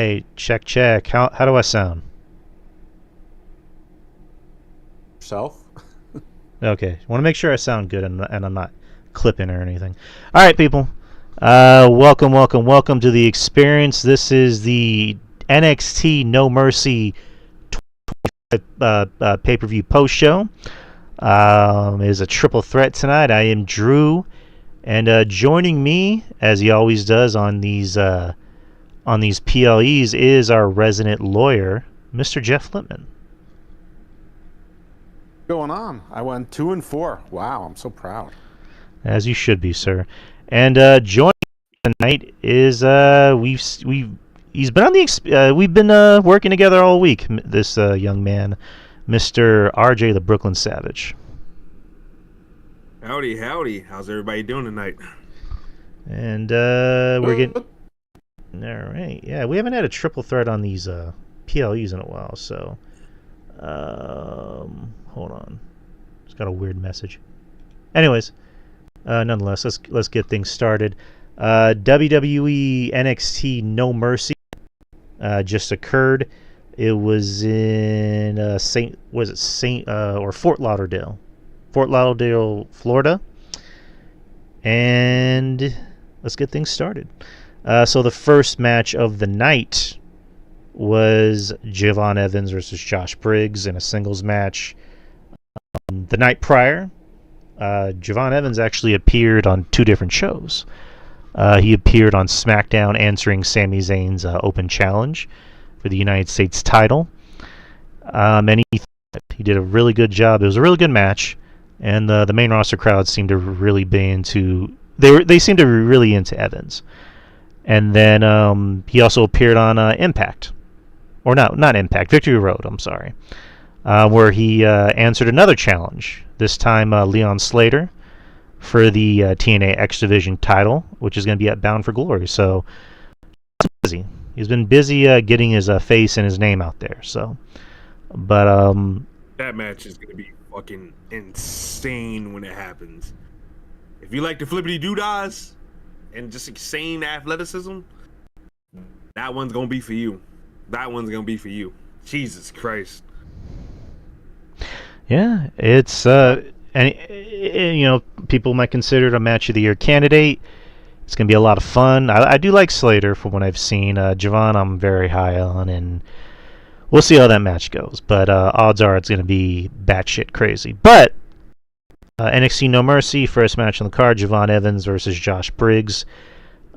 right, check, check. How do I sound? Self? Okay, want to make sure I sound good and I'm not clipping or anything. All right, people. Welcome to the experience. This is the NXT No Mercy pay-per-view post show. It is a triple threat tonight. I am Drew, and joining me, as he always does on these PLEs, is our resident lawyer, Mr. Jeff Lippman. Going on? I went 2-4. Wow, I'm so proud. As you should be, sir. And joining tonight is he's been on the we've been working together all week. This young man, Mr. RJ the Brooklyn Savage. Howdy, howdy. How's everybody doing tonight? And we're getting all right. Yeah, we haven't had a triple threat on these PLEs in a while, so hold on. Just got a weird message. Anyways, nonetheless, let's get things started. WWE NXT No Mercy just occurred. It was in Fort Lauderdale, Florida. And let's get things started. So the first match of the night was Javon Evans versus Josh Briggs in a singles match. The night prior, Javon Evans actually appeared on two different shows. He appeared on SmackDown answering Sami Zayn's open challenge for the United States title. And he did a really good job. It was a really good match, and the main roster crowd seemed to really be into they seemed to be really into Evans. And then he also appeared on Impact, or not Impact, Victory Road. I'm sorry, where he answered another challenge. This time, Leon Slater for the TNA X Division title, which is going to be at Bound for Glory. So he's been busy getting his face and his name out there. So, but that match is going to be fucking insane when it happens. If you like the flippity doodahs and just insane athleticism, that one's going to be for you. That one's going to be for you. Jesus Christ. Yeah, it's and you know, people might consider it a match of the year candidate. It's gonna be a lot of fun. I do like Slater from what I've seen. Javon, I'm very high on, and we'll see how that match goes. But odds are it's gonna be batshit crazy. But NXT No Mercy, first match on the card: Javon Evans versus Josh Briggs.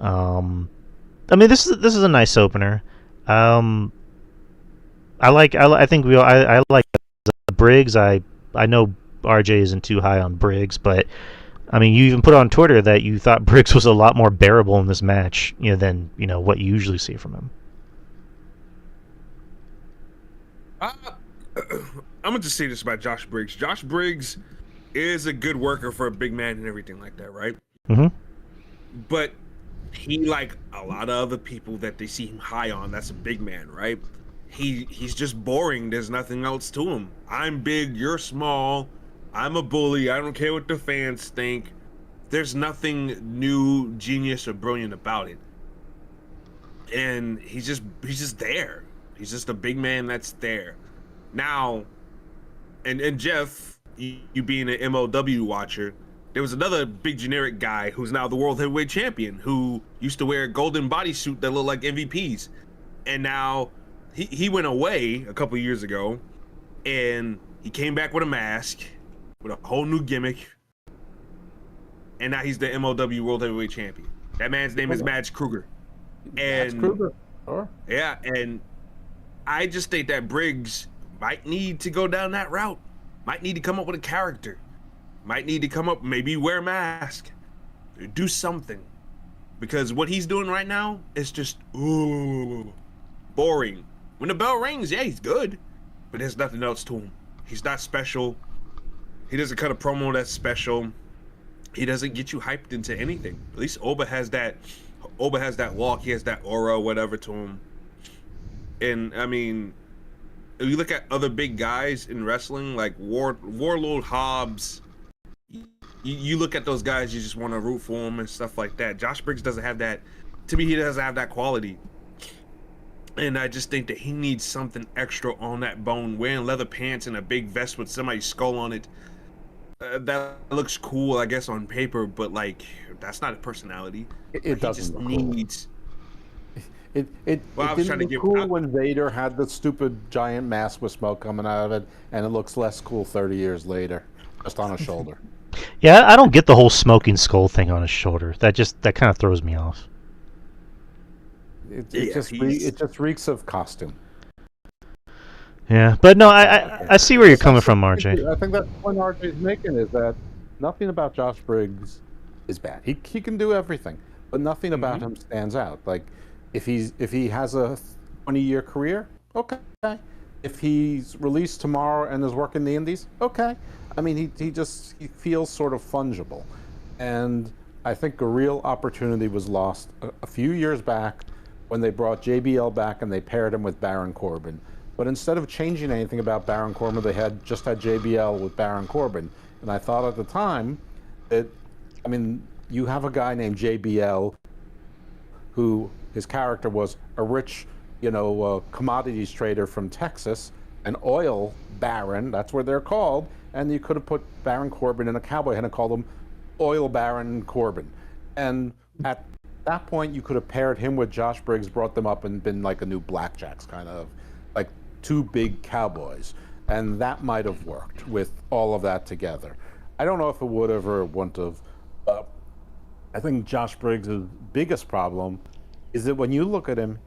I mean, this is a nice opener. I like Briggs. I know RJ isn't too high on Briggs, but I mean, you even put on Twitter that you thought Briggs was a lot more bearable in this match, than what you usually see from him. I'm gonna just say this about Josh Briggs. Josh Briggs is a good worker for a big man and everything like that, right? Mm-hmm. But he, like a lot of other people that they see him high on, that's a big man, right? He's just boring. There's nothing else to him. I'm big, you're small. I'm a bully. I don't care what the fans think. There's nothing new, genius, or brilliant about it. And he's just there. He's just a big man that's there. Now, and Jeff, you being an MLW watcher, there was another big generic guy who's now the World Heavyweight Champion who used to wear a golden bodysuit that looked like MVPs. And now he went away a couple years ago, and he came back with a mask, with a whole new gimmick, and now he's the MLW World Heavyweight Champion. That man's name is Mads Kruger. Mads Kruger. Sure. Yeah, and I just think that Briggs might need to go down that route. Might need to come up with a character. Might need to come up, maybe wear a mask. Do something. Because what he's doing right now is just boring. When the bell rings, yeah, he's good, but there's nothing else to him. He's not special. He doesn't cut a promo that's special. He doesn't get you hyped into anything. At least Oba has that. Oba has that walk. He has that aura, whatever, to him. And I mean, if you look at other big guys in wrestling, like Warlord Hobbs, you look at those guys, you just want to root for them and stuff like that. Josh Briggs doesn't have that. To me, he doesn't have that quality. And I just think that he needs something extra on that bone. Wearing leather pants and a big vest with somebody's skull on it. That looks cool, I guess, on paper, but like that's not a personality. It He doesn't just look cool. needs. Well, I was trying didn't to look cool when Vader had the stupid giant mask with smoke coming out of it, and it looks less cool 30 years later, just on a shoulder. Yeah, I don't get the whole smoking skull thing on his shoulder. That kind of throws me off. Yeah, It just reeks of costume. Yeah, but no, I see where you're coming from, RJ. I think that's the point RJ is making, is that nothing about Josh Briggs is bad. He can do everything, but nothing about him stands out. Like if he has a 20-year career, okay. If he's released tomorrow and is working the indies, okay. I mean, he feels sort of fungible, and I think a real opportunity was lost a few years back when they brought JBL back and they paired him with Baron Corbin. But instead of changing anything about Baron Corbin, they just had JBL with Baron Corbin. And I thought at the time that, I mean, you have a guy named JBL who his character was a rich, commodities trader from Texas, an oil baron, that's what they're called, and you could have put Baron Corbin in a cowboy hat and called him Oil Baron Corbin. And at that point, you could have paired him with Josh Briggs, brought them up, and been like a new Blackjacks, kind of like two big cowboys. And that might have worked with all of that together. I don't know if it would have or wouldn't have. I think Josh Briggs' biggest problem is that when you look at him,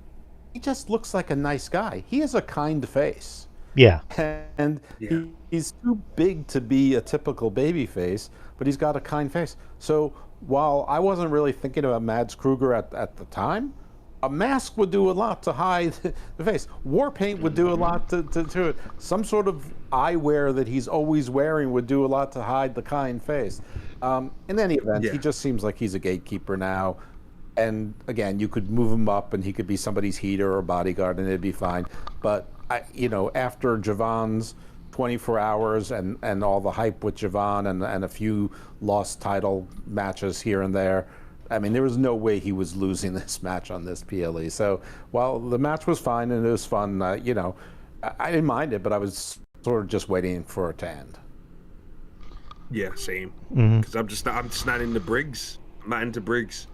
he just looks like a nice guy. He has a kind face. Yeah. And he's too big to be a typical baby face, but he's got a kind face. So while I wasn't really thinking about Mads Kruger at the time, a mask would do a lot to hide the face. War paint would do a lot to it. Some sort of eyewear that he's always wearing would do a lot to hide the kind face. In any event, he just seems like he's a gatekeeper now. And again, you could move him up and he could be somebody's heater or bodyguard and it'd be fine. But, after Javon's 24 hours and all the hype with Javon and a few lost title matches here and there, I mean, there was no way he was losing this match on this PLE. So while the match was fine and it was fun, I didn't mind it, but I was sort of just waiting for it to end. Yeah, same. Because I'm just not into Briggs. I'm not into Briggs.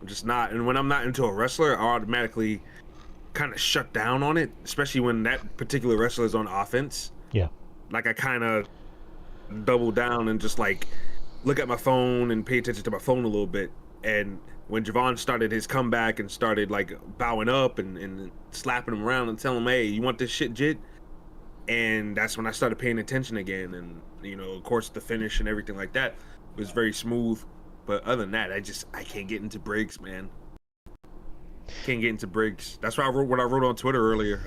I'm just not. And when I'm not into a wrestler, I automatically kind of shut down on it, especially when that particular wrestler is on offense. Yeah. Like I kind of double down and just like look at my phone and pay attention to my phone a little bit. And when Javon started his comeback and started like bowing up and slapping him around and telling him, "Hey, you want this shit, Jit?" And that's when I started paying attention again. And of course, the finish and everything like that was very smooth. But other than that, I can't get into Briggs, man. Can't get into Briggs. That's why I wrote what I wrote on Twitter earlier.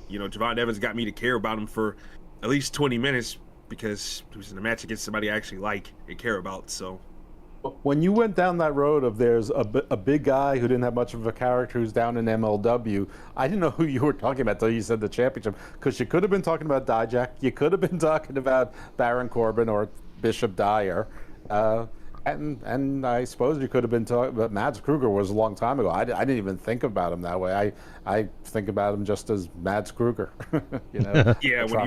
Javon Evans got me to care about him for at least 20 minutes because he was in a match against somebody I actually like and care about. So when you went down that road of there's a big guy who didn't have much of a character who's down in MLW, I didn't know who you were talking about until you said the championship, because you could have been talking about Dijak, you could have been talking about Baron Corbin or Bishop Dyer, and I suppose you could have been talking about Mads Kruger. Was a long time ago. I didn't even think about him that way. I think about him just as Mads Kruger. Yeah, when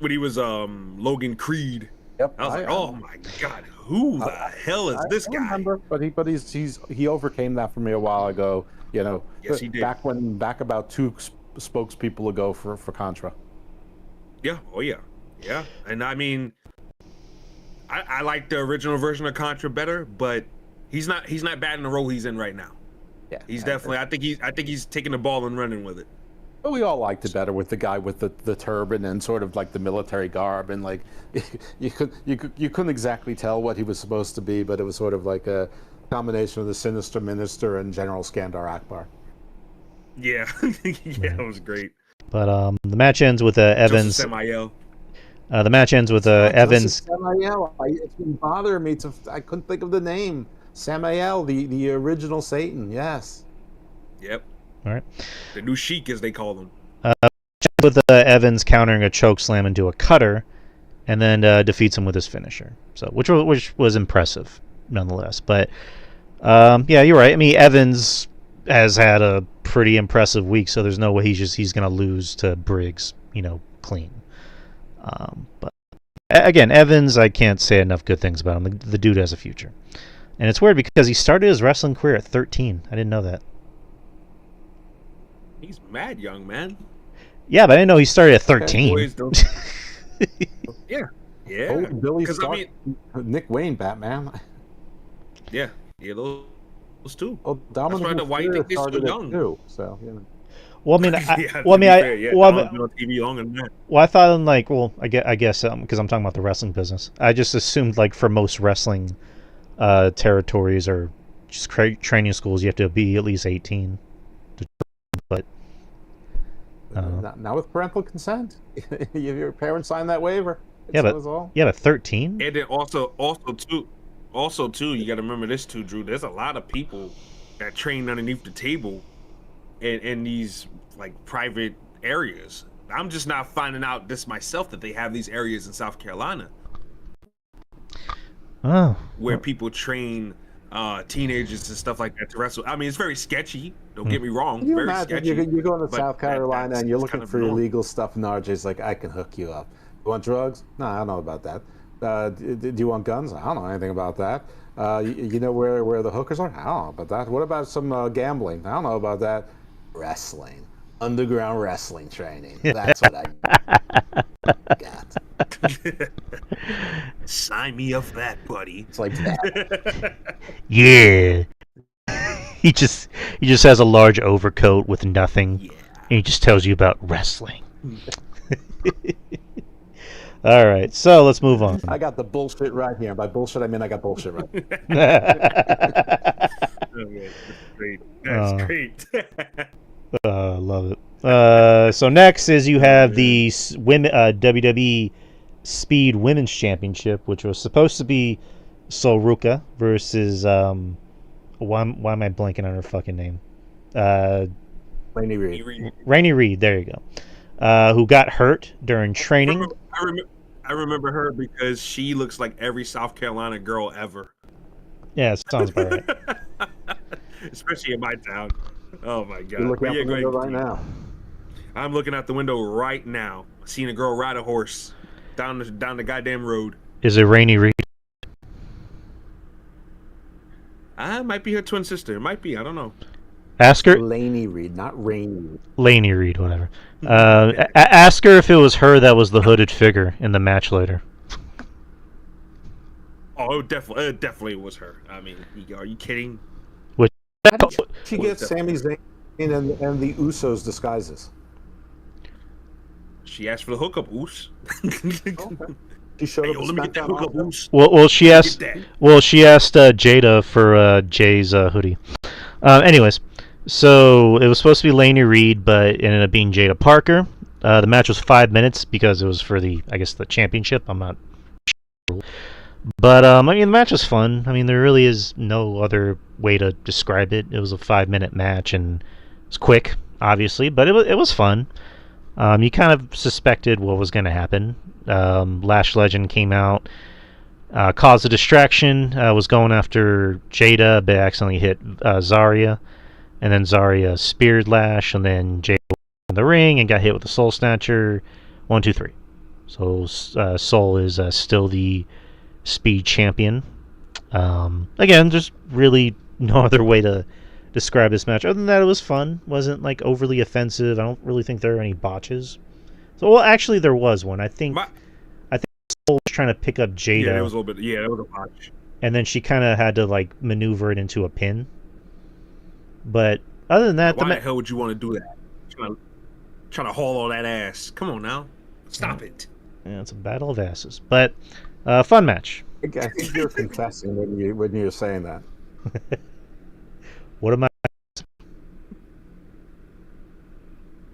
he was Logan Creed. Yep. I was like, oh my God, who the hell is this guy? Remember, but he overcame that for me a while ago. Yes, he did. Back about 2 spokespeople ago for Contra. Yeah. Oh yeah. Yeah. And I mean, I like the original version of Contra better, but he's not bad in the role he's in right now. Yeah. He's definitely. I think he's taking the ball and running with it. But we all liked it better with the guy with the turban and sort of like the military garb, and like you couldn't exactly tell what he was supposed to be, but it was sort of like a combination of the Sinister Minister and General Skandar Akbar. Yeah, yeah, it was great. But the match ends with Evans. Samael. The match ends with Evans. Samael. It's been bothering me I couldn't think of the name. Samael, the original Satan. Yes. Yep. All right. The new Sheik, as they call them. With Evans countering a choke slam into a cutter, and then defeats him with his finisher. So, which was impressive, nonetheless. But yeah, you're right. I mean, Evans has had a pretty impressive week, so there's no way he's going to lose to Briggs, clean. But again, Evans, I can't say enough good things about him. The dude has a future. And it's weird because he started his wrestling career at 13. I didn't know that. He's mad young, man. Yeah, but I didn't know he started at 13. Boys don't... yeah. Oh, Billy 'Cause, Stark, Nick Wayne, Batman. Yeah, those two. Oh, That's why the white think they're so young. Too, so Well, I mean, I thought in I guess because I'm talking about the wrestling business. I just assumed like for most wrestling territories or just training schools, you have to be at least 18. But now with parental consent, your parents sign that waiver. Yeah, but 13. And then also too, you got to remember this too, Drew. There's a lot of people that train underneath the table in these like private areas. I'm just not finding out this myself that they have these areas in South Carolina. Oh. Where people train teenagers and stuff like that to wrestle. I mean, it's very sketchy. Don't get me wrong. Can you very imagine sketchy. you're going to South Carolina and you're looking kind of for illegal stuff, and RJ's like, I can hook you up. You want drugs? No, I don't know about that. Do you want guns? I don't know anything about that. You know where the hookers are? I don't know about that. What about some gambling? I don't know about that. Wrestling. Underground wrestling training. That's what I got. Sign me up for that, buddy. It's like that. Yeah. He just has a large overcoat with nothing. Yeah. And he just tells you about wrestling. All right, so let's move on. I got the bullshit right here. By bullshit, I mean I got bullshit right. Okay, that's great. That's great. Love it. So next is you have the women WWE Speed Women's Championship, which was supposed to be Sol Ruca versus why am I blanking on her fucking name? Rainey Reed. Rainey Reed. There you go. Who got hurt during training? I remember her because she looks like every South Carolina girl ever. Yeah, it sounds about right. Especially in my town. Oh my god! You're looking out the window right now. I'm looking out the window right now, seeing a girl ride a horse down the goddamn road. Is it Rainey Reed? Might be her twin sister. It might be. I don't know. Ask her. Laney Reed, not Rainey. Laney Reed, whatever. Ask her if it was her that was the hooded figure in the match later. Oh, it definitely was her. I mean, are you kidding? How did she get Sami Zayn and the Usos disguises? She asked for the hookup, Oos. Okay. She showed up. Let me get that hookup, Oos. Well, she asked Jada for Jay's hoodie. Anyways, so it was supposed to be Laney Reed, but it ended up being Jada Parker. The match was 5 minutes because it was for the championship. I'm not sure. But I mean, the match was fun. I mean, there really is no other way to describe it. It was a 5-minute match, and it was quick, obviously, but it was fun. You kind of suspected what was going to happen. Lash Legend came out, caused a distraction, was going after Jada, but accidentally hit Zarya, and then Zarya speared Lash, and then Jada in the ring and got hit with the Soul Snatcher. 1, 2, 3. So Soul is still the Speed champion. Again, there's really no other way to describe this match other than that it was fun. Wasn't like overly offensive. I don't really think there were any botches. So, well, actually there was one. I think Soul was trying to pick up Jada. Yeah, it was a little bit. Yeah, it was a botch. And then she kind of had to like maneuver it into a pin. But other than that, why the hell would you want to do that? Trying to haul all that ass. Come on now, stop it. Yeah, it's a battle of asses, but fun match. I think you're confessing when you're saying that. What am I?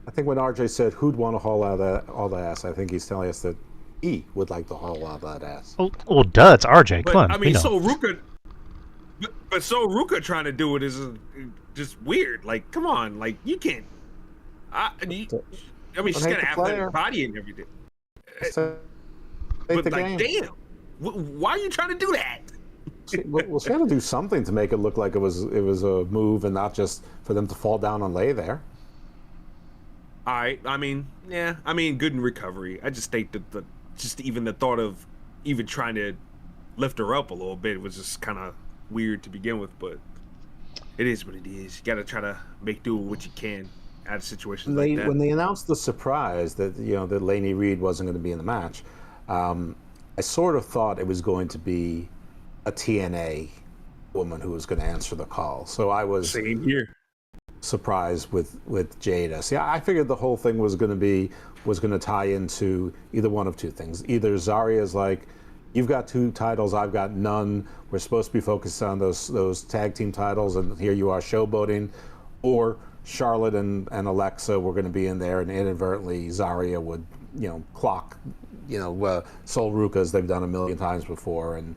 I think when RJ said, "Who'd want to haul out all the ass?" I think he's telling us that he would like to haul out that ass. Oh, duh! It's RJ. But, Come on. I mean, so Ruka, but so Ruka trying to do it is just weird. Like, come on, like you can't. I mean, she's got an athletic body and everything. But like, damn, why are you trying to do that? Well, she had to do something to make it look like it was a move and not just for them to fall down and lay there. I mean, yeah, I mean, good in recovery. I just think that just even the thought of even trying to lift her up a little bit was just kind of weird to begin with, but it is what it is. You got to try to make do with what you can out of situations like that. When they announced the surprise that that Laney Reed wasn't going to be in the match, I sort of thought it was going to be a TNA woman who was going to answer the call. So I was Same here. surprised with Jada. See, I figured the whole thing was going to tie into either one of two things. Either Zaria's like, you've got 2 titles, I've got none. We're supposed to be focused on those tag team titles, and here you are showboating. Or Charlotte and Alexa were going to be in there, and inadvertently Zaria would, clock, Sol Ruca, as they've done a million times before, and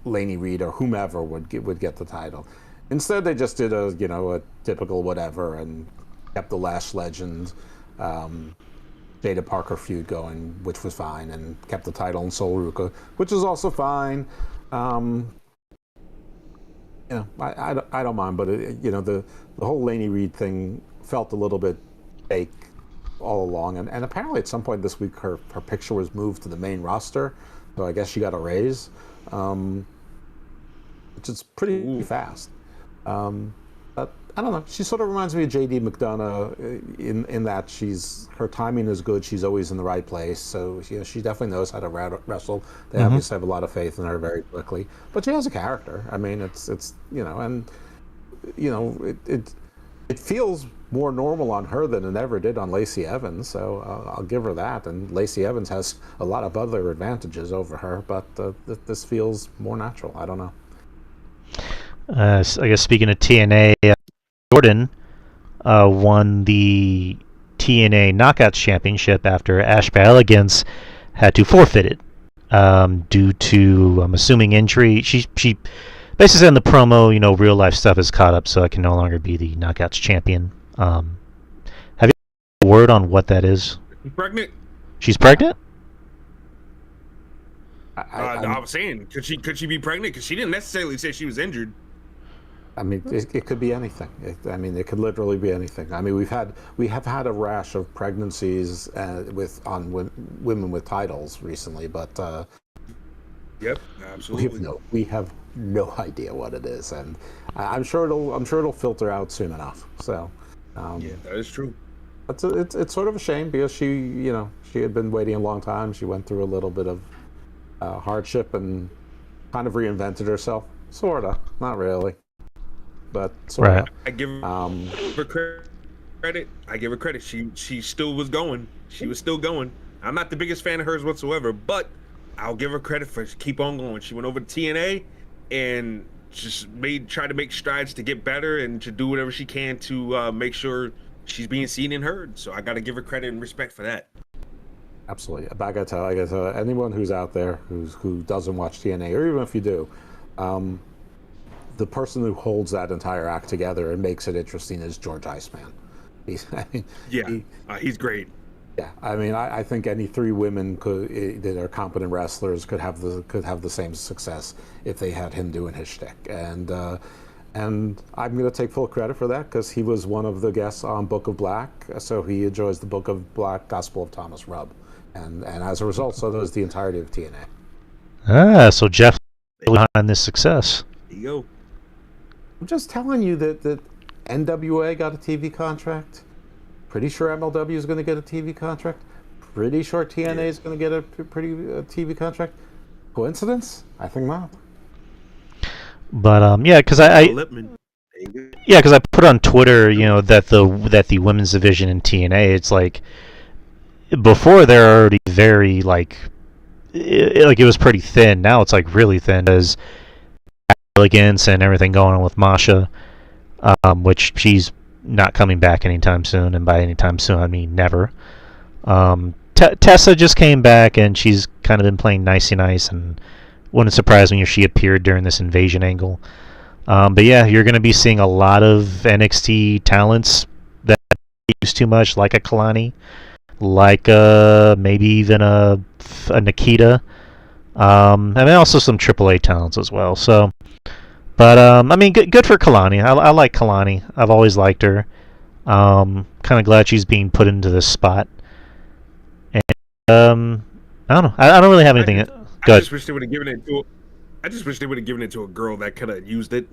Laney Reed or whomever would get the title. Instead, they just did a typical whatever and kept the Lash Legend, Jada Parker feud going, which was fine, and kept the title in Sol Ruca, which is also fine. I don't mind, but the whole Laney Reed thing felt a little bit fake all along, and apparently at some point this week her picture was moved to the main roster, so I guess she got a raise, which is pretty fast. But I don't know. She sort of reminds me of JD McDonough in that her timing is good. She's always in the right place. So she definitely knows how to wrestle. They obviously have a lot of faith in her very quickly. But she has a character. I mean, it feels more normal on her than it ever did on Lacey Evans. So I'll give her that. And Lacey Evans has a lot of other advantages over her, but this feels more natural. I don't know. I guess speaking of TNA, Jordan won the TNA Knockouts Championship after Ashby Elegance had to forfeit it due to, I'm assuming, injury. She basically said in the promo, real life stuff is caught up, so I can no longer be the Knockouts champion. Have you a word on what that is? She's pregnant. She's pregnant? I was saying, could she be pregnant? Because she didn't necessarily say she was injured. I mean, it could be anything. It could literally be anything. I mean, we have had a rash of pregnancies on women with titles recently, but yep, absolutely. We have no idea what it is, and I'm sure it'll filter out soon enough. So, yeah, that is true. It's sort of a shame because she had been waiting a long time. She went through a little bit of hardship and kind of reinvented herself, sorta, not really. But right. I give her credit. I give her credit. She still was going. She was still going. I'm not the biggest fan of hers whatsoever, but I'll give her credit for keep on going. She went over to TNA and just tried to make strides to get better and to do whatever she can to make sure she's being seen and heard. So I got to give her credit and respect for that. Absolutely. I gotta tell anyone who's out there who doesn't watch TNA, or even if you do, the person who holds that entire act together and makes it interesting is George Iceman. He's great. Yeah, I mean, I think any 3 women that are competent wrestlers could have the same success if they had him doing his shtick. And I'm going to take full credit for that because he was one of the guests on Book of Black, so he enjoys the Book of Black, Gospel of Thomas Rubb, and as a result, so does the entirety of TNA. So Jeff behind this success. There you go. I'm just telling you that NWA got a TV contract. Pretty sure MLW is going to get a TV contract. Pretty sure TNA is going to get a TV contract. Coincidence? I think not. But because I put on Twitter, that the women's division in TNA, it's like before they're already very it was pretty thin. Now it's like really thin as Elegance and everything going on with Masha, which she's not coming back anytime soon, and by anytime soon I mean never. Tessa just came back and she's kind of been playing nicey nice, and wouldn't surprise me if she appeared during this invasion angle. But yeah, you're going to be seeing a lot of NXT talents that use too much, like a Kalani, like maybe even a Nikita, And then also some AAA talents as well. So, but I mean, good for Kalani. I like Kalani. I've always liked her. Kind of glad she's being put into this spot. And I don't know. I don't really have anything. I just wish they would have given it to. I just wish they would have given it to a girl that could have used it.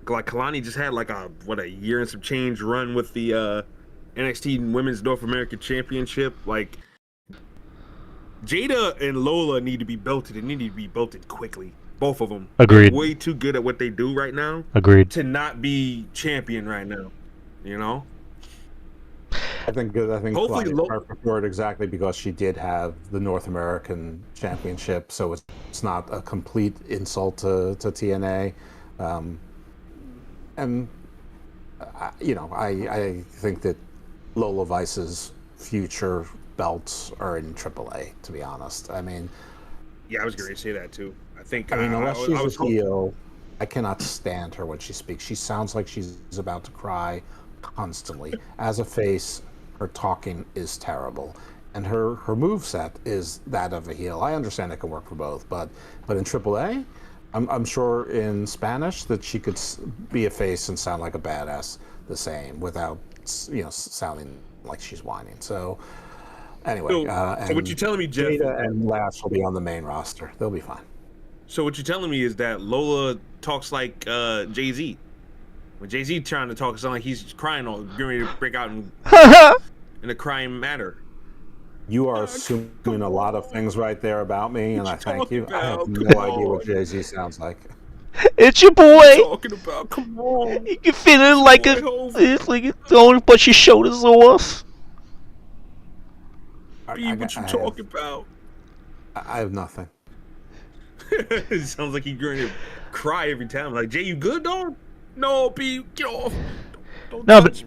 Like Kalani just had like a year and some change run with the NXT Women's North American Championship. Like Jada and Lola need to be belted. They need to be belted quickly. Both of them. Agreed. They're way too good at what they do right now. Agreed. To not be champion right now. You know. I think Hopefully Kalani perfect for it exactly because she did have the North American Championship, so it's not a complete insult to TNA. And I think that Lola Vice's future belts are in AAA. To be honest, I mean, yeah, I was going to say that too. Unless she's a heel, I cannot stand her when she speaks. She sounds like she's about to cry constantly. As a face, her talking is terrible, and her moveset is that of a heel. I understand it can work for both, but in AAA. I'm sure in Spanish that she could be a face and sound like a badass the same without, sounding like she's whining. So, anyway. So what you're telling me, Jeff? Jada and Lash will be on the main roster. They'll be fine. So what you're telling me is that Lola talks like Jay-Z. When Jay-Z trying to talk, it sounds like he's crying or getting ready to break out in a crying matter. You are assuming a lot of things right there about me, and I thank you. I have no idea what Jay-Z sounds like. It's your boy. Talking about, come on. You can feel it like it's like it's throwing a bunch of shoulders off. Be what you talking about. I have nothing. It sounds like he's going to cry every time. Like, Jay, you good, dog? No, B, get off. Don't but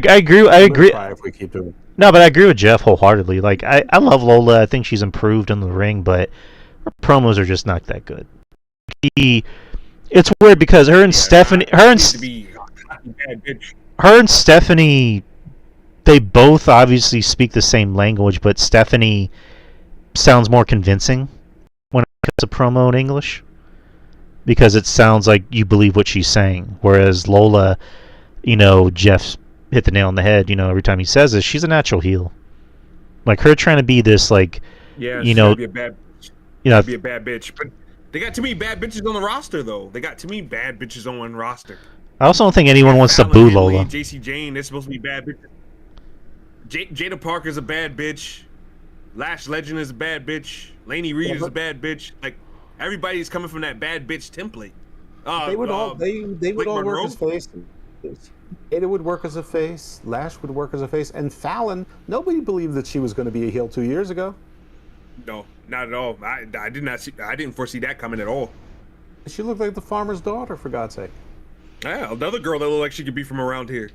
I agree. Cry if we keep doing. No, but I agree with Jeff wholeheartedly. Like, I love Lola. I think she's improved in the ring, but her promos are just not that good. It's weird because her and Stephanie, they both obviously speak the same language, but Stephanie sounds more convincing when it comes to promo in English because it sounds like you believe what she's saying. Whereas Lola, Jeff hit the nail on the head. Every time he says this, she's a natural heel. Like her trying to be this, like, be a bad, be a bad bitch. But they got too many bad bitches on the roster, though. They got too many bad bitches on one roster. I also don't think anyone wants to boo Lola. JC Jane, they're supposed to be bad bitches. Jada Parker's a bad bitch. Lash Legend is a bad bitch. Lainey Reed is a bad bitch. Like everybody's coming from that bad bitch template. They would all work as faces. Jada would work as a face. Lash would work as a face. And Fallon, nobody believed that she was going to be a heel 2 years ago. No, not at all. I did not see. I didn't foresee that coming at all. She looked like the farmer's daughter, for God's sake. Yeah, another girl that looked like she could be from around here.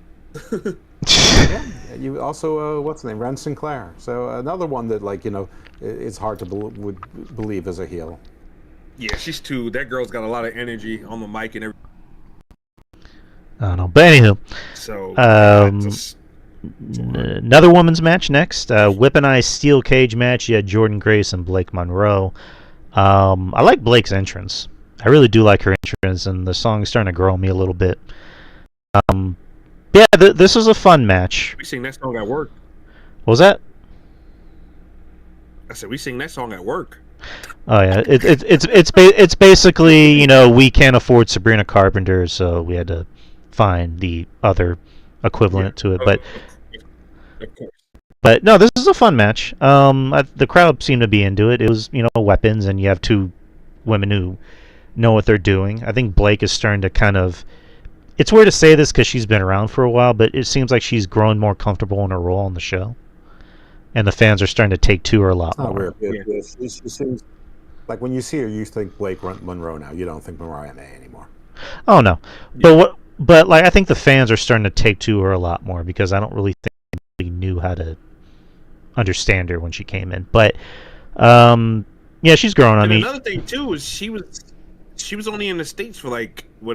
Yeah, you also what's the name? Ren Sinclair. So another one that it's hard to would believe as a heel. Yeah, she's too. That girl's got a lot of energy on the mic and everything. I don't know, but anywho. So another women's match next. Whip and I steel cage match. You had Jordan Grace and Blake Monroe. I like Blake's entrance. I really do like her entrance, and the song's starting to grow on me a little bit. Yeah, this was a fun match. We sing that song at work. What was that? I said we sing that song at work. Oh yeah, it's basically we can't afford Sabrina Carpenter, so we had to find the other equivalent to it. But no, this is a fun match. The crowd seemed to be into it. It was weapons, and you have two women who know what they're doing. I think Blake is starting to kind of. It's weird to say this because she's been around for a while, but it seems like she's grown more comfortable in her role on the show, and the fans are starting to take to her a lot more. Weird. She seems like when you see her, you think Blake Monroe now. You don't think Mariah May anymore. Oh no, but I think the fans are starting to take to her a lot more because I don't really think they knew how to understand her when she came in. But yeah, she's grown on me. Another thing too is she was only in the States for a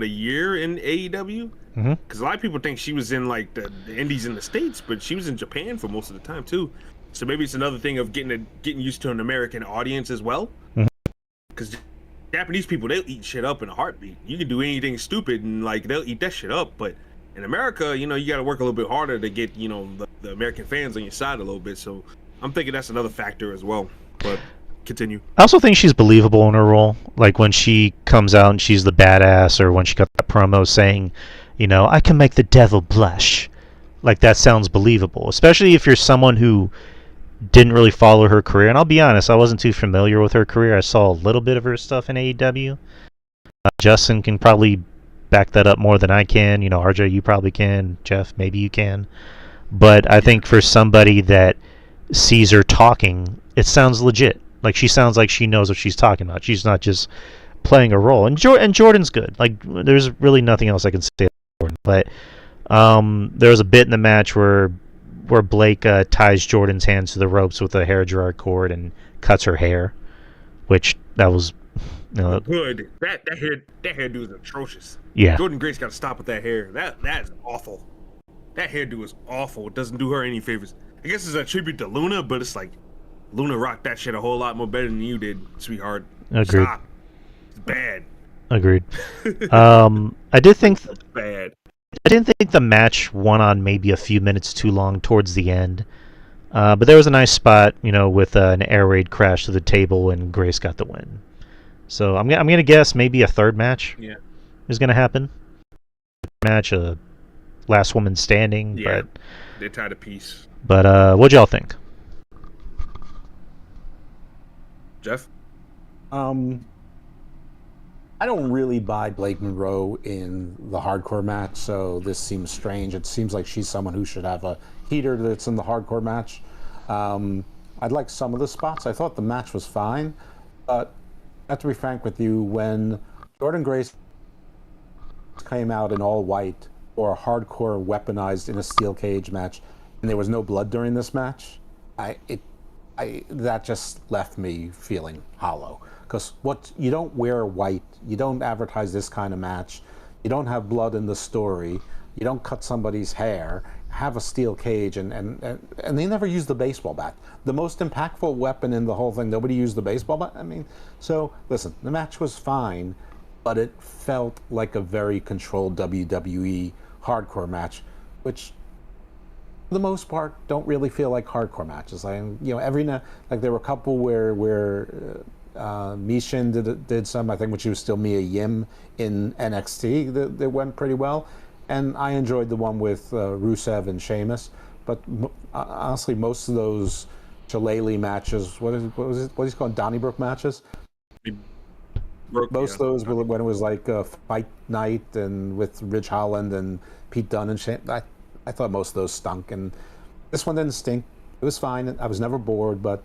year in AEW. Because a lot of people think she was in the indies in the States, but she was in Japan for most of the time too. So maybe it's another thing of getting used to an American audience as well. because Japanese people, they'll eat shit up in a heartbeat. You can do anything stupid and like they'll eat that shit up. But in America, you got to work a little bit harder to get the American fans on your side a little bit. So I'm thinking that's another factor as well. But continue. I also think she's believable in her role. Like when she comes out and she's the badass, or when she got that promo saying, I can make the devil blush. Like that sounds believable, especially if you're someone who didn't really follow her career. And I'll be honest, I wasn't too familiar with her career. I saw a little bit of her stuff in AEW. Justin can probably back that up more than I can. RJ, you probably can. Jeff, maybe you can. But I think for somebody that sees her talking, it sounds legit. Like she sounds like she knows what she's talking about. She's not just playing a role. And Jordan's good. Like there's really nothing else I can say about Jordan. But there was a bit in the match where Blake ties Jordan's hands to the ropes with a hair dryer cord and cuts her hair, which that was good. That hairdo is atrocious. Yeah. Jordan Grace got to stop with that hair. That is awful. That hairdo is awful. It doesn't do her any favors. I guess it's a tribute to Luna, but it's like Luna rocked that shit a whole lot more better than you did, sweetheart. Agreed. Stop. It's bad. Agreed. I did think It's bad. I didn't think the match went on maybe a few minutes too long towards the end. But there was a nice spot, with an air raid crash to the table, and Grace got the win. So I'm gonna guess maybe a third match is gonna happen. Match, last woman standing. Yeah, but they tied a piece. But what'd y'all think? Jeff? I don't really buy Blake Monroe in the hardcore match, so this seems strange. It seems like she's someone who should have a heater that's in the hardcore match. I'd like some of the spots. I thought the match was fine, but I have to be frank with you, when Jordan Grace came out in all white or hardcore weaponized in a steel cage match, and there was no blood during this match, that just left me feeling hollow. Because you don't wear white, you don't advertise this kind of match, you don't have blood in the story, you don't cut somebody's hair, have a steel cage, and they never use the baseball bat. The most impactful weapon in the whole thing, nobody used the baseball bat. So listen, the match was fine, but it felt like a very controlled WWE hardcore match, which for the most part don't really feel like hardcore matches. There were a couple where Mishin did some, I think, when she was still Mia Yim in NXT, that went pretty well, and I enjoyed the one with Rusev and Sheamus. But honestly, most of those Shillelagh matches, what is he called, Donnybrook matches? Most of those were when it was like a fight night and with Ridge Holland and Pete Dunne and Shane. I thought most of those stunk, and this one didn't stink. It was fine. I was never bored, but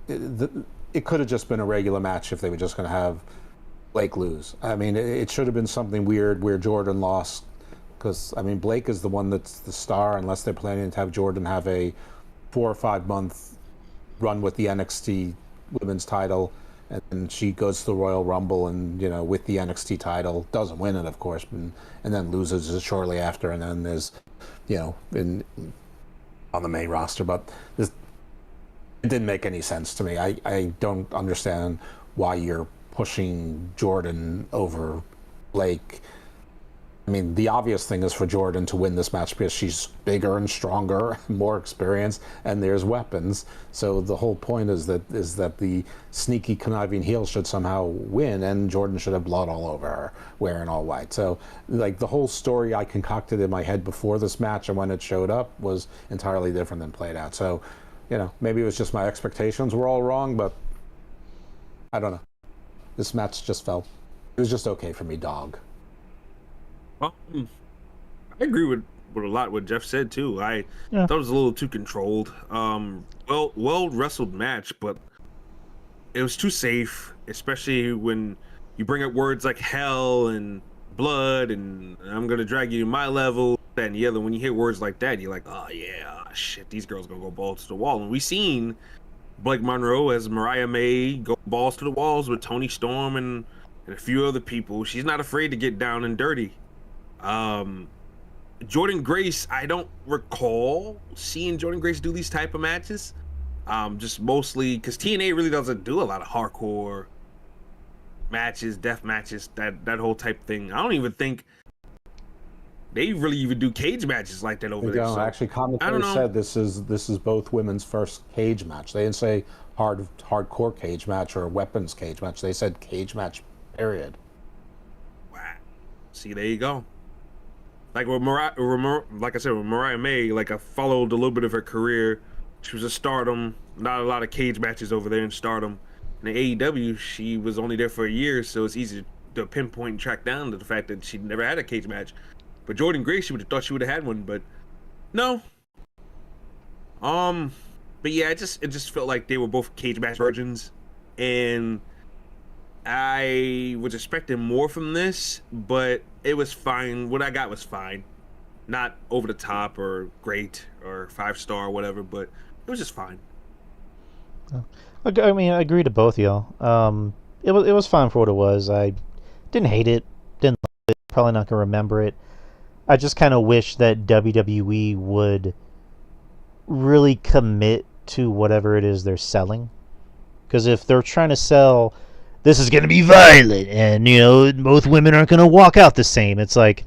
it could have just been a regular match if they were just going to have Blake lose. It should have been something weird where Jordan lost, because Blake is the one that's the star, unless they're planning to have Jordan have a 4 or 5 month run with the NXT women's title, and she goes to the Royal Rumble and with the NXT title, doesn't win it, of course, and then loses it shortly after, and then there's on the main roster. But it didn't make any sense to me. I don't understand why you're pushing Jordan over Blake. The obvious thing is for Jordan to win this match because she's bigger and stronger, more experienced, and there's weapons. So the whole point is that the sneaky, conniving heel should somehow win, and Jordan should have blood all over her, wearing all white. So, the whole story I concocted in my head before this match and when it showed up was entirely different than played out. So, maybe it was just my expectations were all wrong, but I don't know. This match it was just okay for me, dog. I agree with a lot what Jeff said too. I thought it was a little too controlled. Well wrestled match, but it was too safe, especially when you bring up words like hell and blood and I'm gonna drag you to my level, that and the other. When you hear words like that, you're like, oh yeah, shit, these girls gonna go balls to the wall. And we seen Blake Monroe as Mariah May go balls to the walls with Toni Storm and a few other people. She's not afraid to get down and dirty. Jordan Grace, I don't recall seeing Jordan Grace do these type of matches. Just mostly because TNA really doesn't do a lot of hardcore matches, death matches, that whole type thing. I don't even think they really even do cage matches like that over They there. don't. So, Actually, I commentary don't know. said this is both women's first cage match. They didn't say hardcore cage match or weapons cage match. They said cage match. Period. Wow. See, there you go. Like with like I said, with Mariah May, like I followed a little bit of her career. She was a Stardom, not a lot of cage matches over there in Stardom. In the AEW, she was only there for a year, so it's easy to pinpoint and track down to the fact that she never had a cage match. But Jordan Grace, she would have thought she would have had one, but no. But yeah, it just felt like they were both cage match virgins, and I was expecting more from this, but it was fine. What I got was fine. Not over the top or great or 5-star or whatever, but it was just fine. I mean, I agree to both of y'all. It was fine for what it was. I didn't hate it. Didn't love it. Probably not gonna remember it. I just kind of wish that WWE would really commit to whatever it is they're selling. Because if they're trying to sell, this is going to be violent, and both women aren't going to walk out the same. It's like,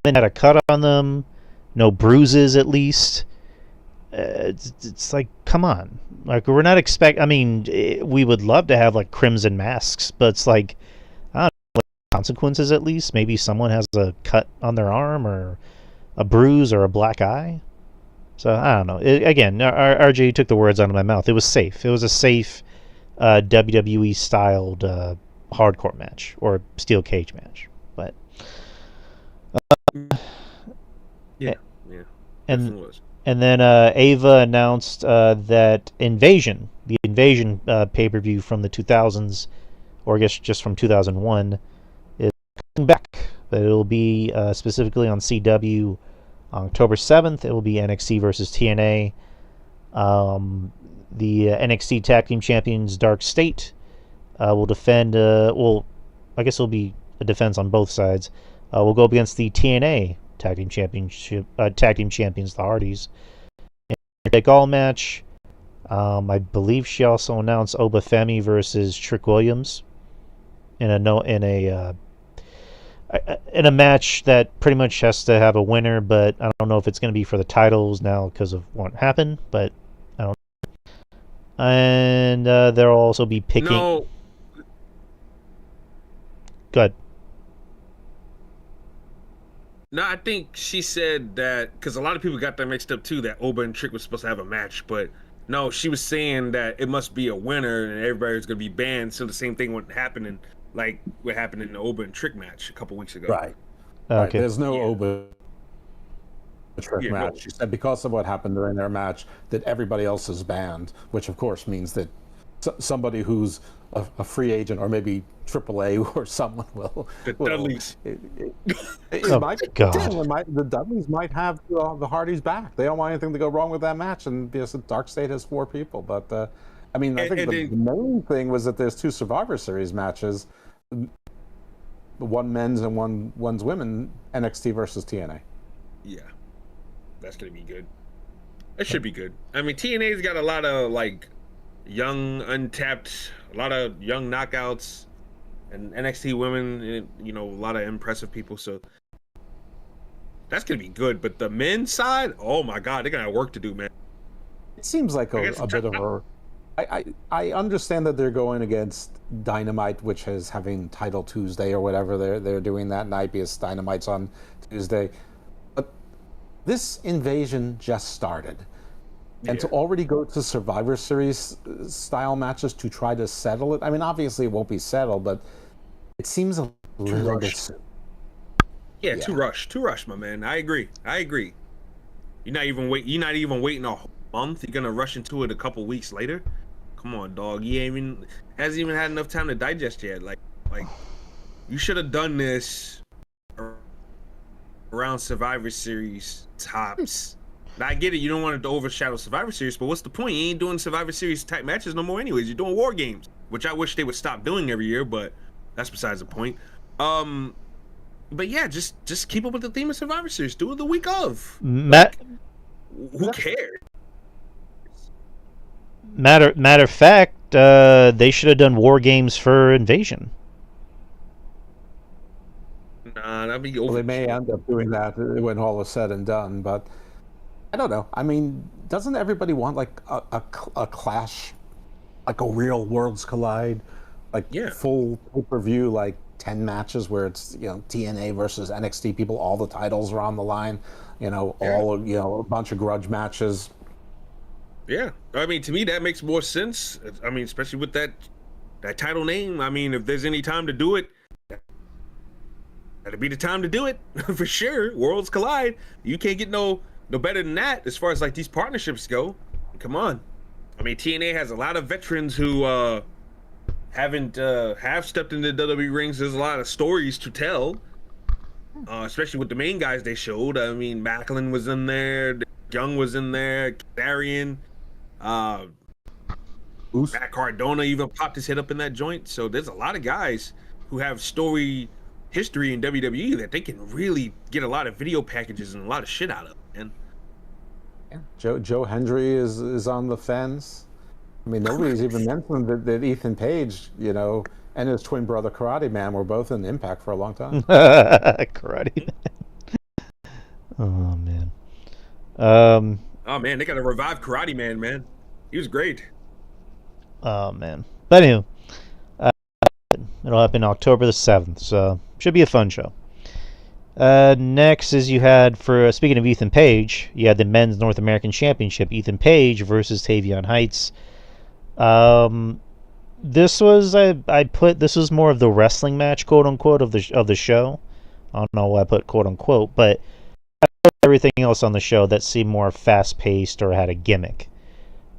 women had a cut on them, no bruises at least. It's like, come on. Like, we're not I mean, we would love to have like crimson masks, but it's like, I don't know, like consequences at least. Maybe someone has a cut on their arm or a bruise or a black eye. So I don't know. Again, RJ took the words out of my mouth. It was safe. It was a safe WWE styled hardcore match or steel cage match. But Yeah. and then Ava announced that the Invasion pay-per-view from the 2000s, or I guess just from 2001, is coming back. That it'll be specifically on CW on October 7th. It will be NXT versus TNA. The NXT Tag Team Champions Dark State will defend. I guess it'll be a defense on both sides. Will go up against the TNA Tag Team Championship, Tag Team Champions, the Hardys. In a take all match. I believe she also announced Oba Femi versus Trick Williams in a match that pretty much has to have a winner, but I don't know if it's going to be for the titles now because of what happened. But I don't know. And they'll also be picking. No. Go ahead. No, I think she said that because a lot of people got that mixed up too. That Oba and Trick was supposed to have a match, but no, she was saying that it must be a winner and everybody's gonna be banned. So the same thing would happen in what happened in the Oba and Trick match a couple weeks ago. Right. Okay. Right. There's no Oba Trick match. No. She said because of what happened during their match that everybody else is banned, which of course means that somebody who's a free agent or maybe AAA or someone will. The Dudleys. The Dudleys might have the Hardys back. They don't want anything to go wrong with that match, and because Dark State has 4 people. But I mean, I think the main thing was that there's 2 Survivor Series matches, one men's and one's women, NXT versus TNA. Yeah, that's gonna be good. It should be good. I mean, TNA's got a lot of young, untapped, a lot of young knockouts, and NXT women, a lot of impressive people. So that's gonna be good. But the men's side, oh my God, they're gonna have work to do, man. It seems like a bit of a. I understand that they're going against Dynamite, which is having Title Tuesday or whatever they're doing that night because Dynamite's on Tuesday. But this invasion just started. And to already go to Survivor Series style matches to try to settle it. I mean, obviously it won't be settled, but it seems a little bit soon. Yeah, too rushed, my man. I agree. You're not even waiting a whole month. You're gonna rush into it a couple weeks later. Come on, dog. Hasn't even had enough time to digest yet. Like you should have done this around Survivor Series tops. Now, I get it. You don't want it to overshadow Survivor Series, but what's the point? You ain't doing Survivor Series type matches no more anyways. You're doing War Games, which I wish they would stop doing every year, but that's besides the point. But yeah, just keep up with the theme of Survivor Series. Do it the week of. Who cares? Matter of fact, they should have done War Games for Invasion. Nah, that'd be Well, over. they may end up doing that when all is said and done, but I don't know. I mean, doesn't everybody want like a clash, like a real Worlds Collide, like Yeah. full pay-per-view, like 10 matches where it's, you know, TNA versus NXT people, all the titles are on the line, you know, Yeah. all, you know, a bunch of grudge matches. Yeah, I mean, to me that makes more sense. I mean, especially with that title name. I mean, if there's any time to do it, that'd be the time to do it for sure. Worlds collide. You can't get no better than that as far as like these partnerships go. Come on. I mean, TNA has a lot of veterans who haven't have stepped into WWE rings. There's a lot of stories to tell, especially with the main guys they showed. I mean, Macklin was in there, Young was in there, Darian. Oos. Matt Cardona even popped his head up in that joint. So there's a lot of guys who have story history in WWE that they can really get a lot of video packages and a lot of shit out of. And Yeah. Joe Hendry is on the fence. I mean, nobody's even mentioned that Ethan Page, you know, and his twin brother Karate Man were both in Impact for a long time. Karate Man. Oh man. oh man, they got to revive Karate Man, man. He was great. Oh man. But anyway, it'll happen October the 7th, so should be a fun show. Next is you had, for speaking of Ethan Page, you had the Men's North American Championship, Ethan Page versus Tavion Heights. This was this was more of the wrestling match, quote unquote, of the show. I don't know why I put quote unquote, but everything else on the show that seemed more fast paced or had a gimmick.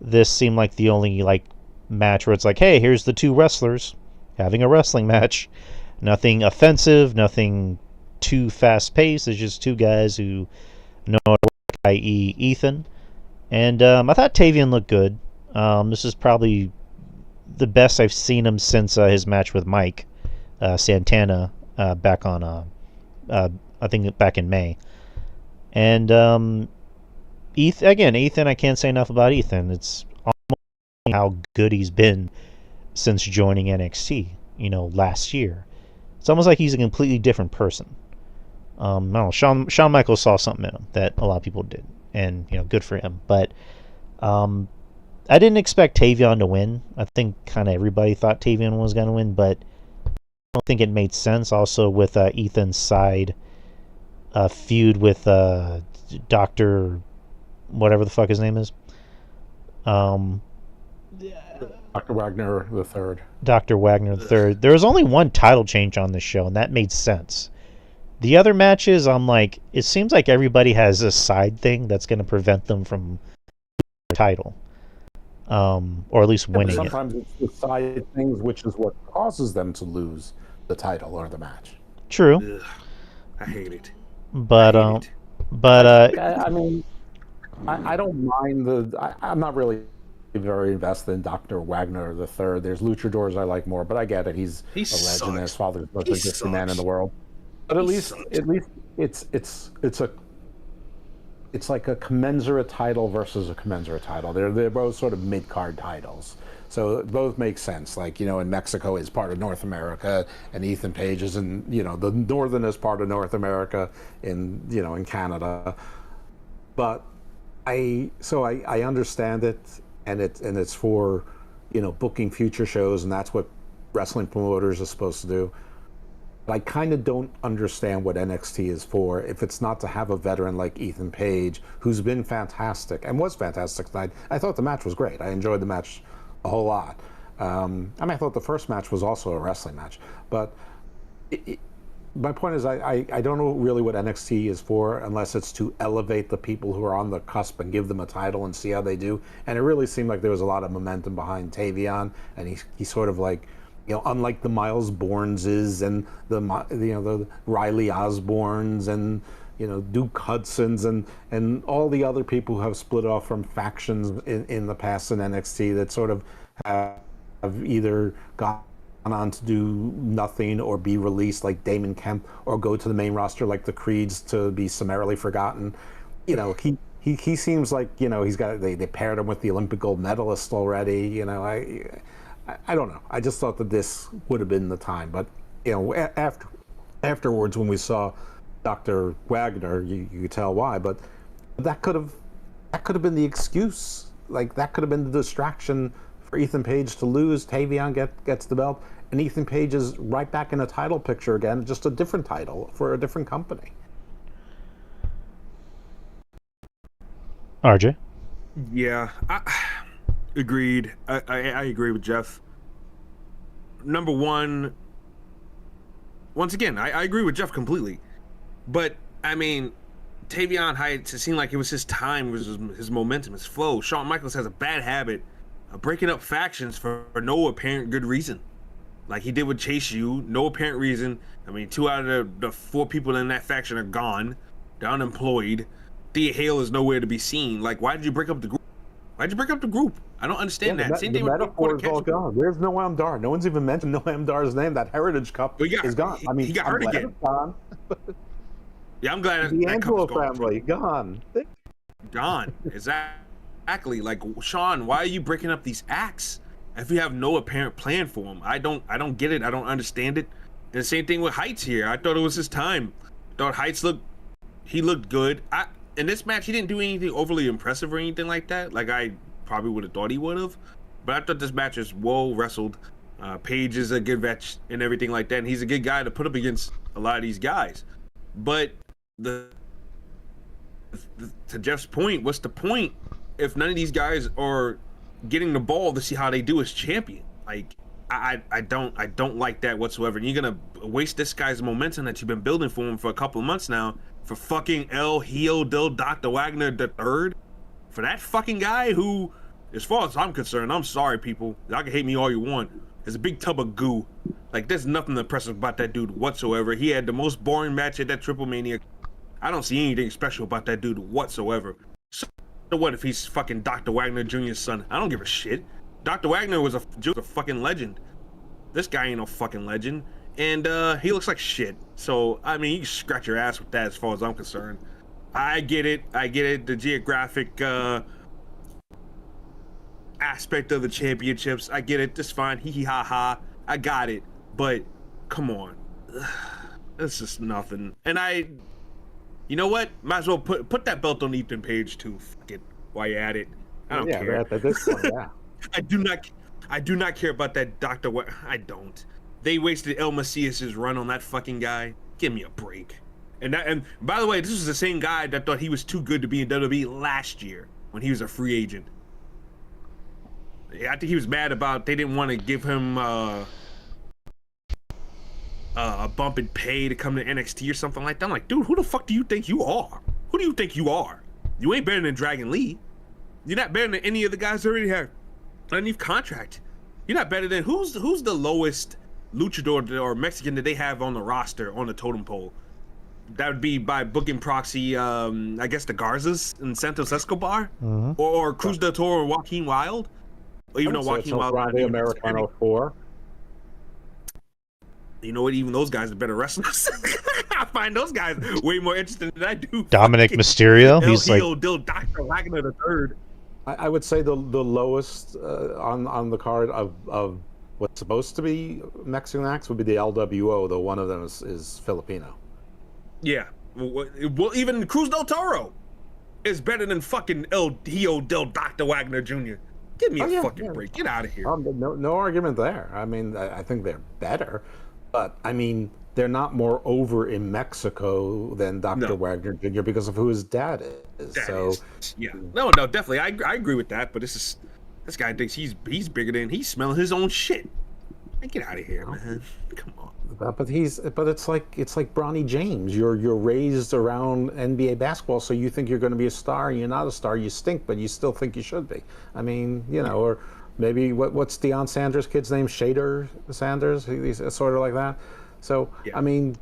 This seemed like the only like match where it's like, hey, here's the two wrestlers having a wrestling match. Nothing offensive, nothing too fast paced. It's just two guys who know how to work, i.e. Ethan. And I thought Tavion looked good. This is probably the best I've seen him since his match with Mike Santana back on I think back in May. And Ethan, I can't say enough about Ethan. It's almost how good he's been since joining NXT, you know, last year. It's almost like he's a completely different person. I don't know, Shawn Michaels saw something in him that a lot of people did, and you know, good for him. But I didn't expect Tavion to win. I think kind of everybody thought Tavion was going to win, but I don't think it made sense. Also, with Ethan's side feud with Dr. whatever the fuck his name is. Dr. Wagner the Third. Dr. Wagner the Third. There was only one title change on this show, and that made sense. The other matches, I'm like, it seems like everybody has a side thing that's going to prevent them from the title, or at least winning it. Sometimes it's the side things, which is what causes them to lose the title or the match. True, Ugh, I hate it. but I hate it. I mean, I don't mind I'm not really very invested in Dr. Wagner the Third. There's luchadors I like more, but I get it. He's He a legend. sucks. His father's the He richest man in sucks. the world. But He at sucks. least it's like a commensurate title versus a commensurate title. They're both sort of mid-card titles. So both make sense. Like, you know, in Mexico is part of North America, and Ethan Page is in, you know, the northernest part of North America in, you know, in Canada. But I understand it, and it's for, you know, booking future shows, and that's what wrestling promoters are supposed to do. But I kind of don't understand what NXT is for if it's not to have a veteran like Ethan Page, who's been fantastic and was fantastic tonight. I thought the match was great. I enjoyed the match a whole lot. I mean, I thought the first match was also a wrestling match. But my point is, I don't know really what NXT is for unless it's to elevate the people who are on the cusp and give them a title and see how they do. And it really seemed like there was a lot of momentum behind Tavion, and he sort of like, you know, unlike the Miles Bourneses and the Riley Osbornes and, you know, Duke Hudsons and all the other people who have split off from factions in the past in NXT that sort of have either gone on to do nothing or be released, like Damon Kemp, or go to the main roster like the Creeds to be summarily forgotten. You know, he seems like, you know, they paired him with the Olympic gold medalist already. You know, I don't know. I just thought that this would have been the time, but afterwards when we saw Dr. Wagner, you could tell why. But that could have been the excuse. Like that could have been the distraction for Ethan Page to lose. Tavion gets the belt, and Ethan Page is right back in a title picture again, just a different title for a different company. RJ? Yeah, agreed. I agree with Jeff. Number one, once again, I agree with Jeff completely. But, I mean, Tavion Heights, it seemed like it was his time, was his momentum, his flow. Shawn Michaels has a bad habit of breaking up factions for no apparent good reason. Like he did with Chase U, no apparent reason. I mean, 2 out of the 4 people in that faction are gone. They're unemployed. Thea Hale is nowhere to be seen. Like, why did you break up the group? Why'd you break up the group? I don't understand that. Same the thing with metaphor is all gone. Where's Noam Dar? No one's even mentioned Noam Dar's name. That Heritage Cup is gone. I mean, he got hurt again. Gone. Yeah, I'm glad The that Angelo cup's family gone. Gone. Exactly. Like, Sean, why are you breaking up these acts if you have no apparent plan for them? I don't get it. I don't understand it. And the same thing with Heights here. I thought it was his time. Thought Heights looked good. In this match, he didn't do anything overly impressive or anything like that. Like I probably would have thought he would have. But I thought this match was well wrestled. Page is a good vet and everything like that. And he's a good guy to put up against a lot of these guys. But to Jeff's point, what's the point if none of these guys are getting the ball to see how they do as champion? Like I don't like that whatsoever. And you're gonna waste this guy's momentum that you've been building for him for a couple of months now for fucking El Hijo del Dr. Wagner III? For that fucking guy who, as far as I'm concerned, I'm sorry people, y'all can hate me all you want, is a big tub of goo. Like there's nothing impressive about that dude whatsoever. He had the most boring match at that Triple Mania. I don't see anything special about that dude whatsoever. So what if he's fucking Dr. Wagner Jr.'s son? I don't give a shit. Dr. Wagner was a fucking legend. This guy ain't no fucking legend. And he looks like shit. So, I mean, you can scratch your ass with that as far as I'm concerned. I get it. The geographic aspect of the championships. I get it. That's fine. Hee hee ha ha. I got it. But, come on. It's just nothing. And you know what? Might as well put that belt on Ethan Page too. Fuck it. While you're at it. I don't care. At this point, yeah. I do not care about that Dr. I don't. They wasted El Macias' run on that fucking guy. Give me a break. And by the way, this was the same guy that thought he was too good to be in WWE last year when he was a free agent. I think he was mad about they didn't want to give him a bump in pay to come to NXT or something like that. I'm like, dude, who the fuck do you think you are? Who do you think you are? You ain't better than Dragon Lee. You're not better than any of the guys that already have underneath contract. You're not better than who's the lowest luchador or Mexican that they have on the roster on the totem pole. That would be by booking proxy, I guess the Garzas and Santos Escobar, or Cruz del Toro or Joaquin Wilde, or even though Joaquin Wilde. The Americano 4. You know what? Even those guys are better wrestlers. I find those guys way more interesting than I do. Dominic Mysterio. He's like Dr. Wagner the third. I would say the lowest on the card of what's supposed to be Mexican acts would be the LWO, though one of them is Filipino. Yeah. Well, even Cruz del Toro is better than fucking El Hijo del Dr. Wagner Jr. Give me a fucking break. Get out of here. No argument there. I mean, I think they're better, but I mean, they're not more over in Mexico than Dr. Wagner Jr. because of who his dad is. Yeah. No, definitely. I agree with that, but this guy thinks he's bigger than he's smelling his own shit. Get out of here, man. Come on. But it's like Bronny James. You're raised around NBA basketball, so you think you're going to be a star, and you're not a star. You stink, but you still think you should be. I mean, or maybe what's Deion Sanders' kid's name? Shader Sanders. He's sort of like that. So I mean,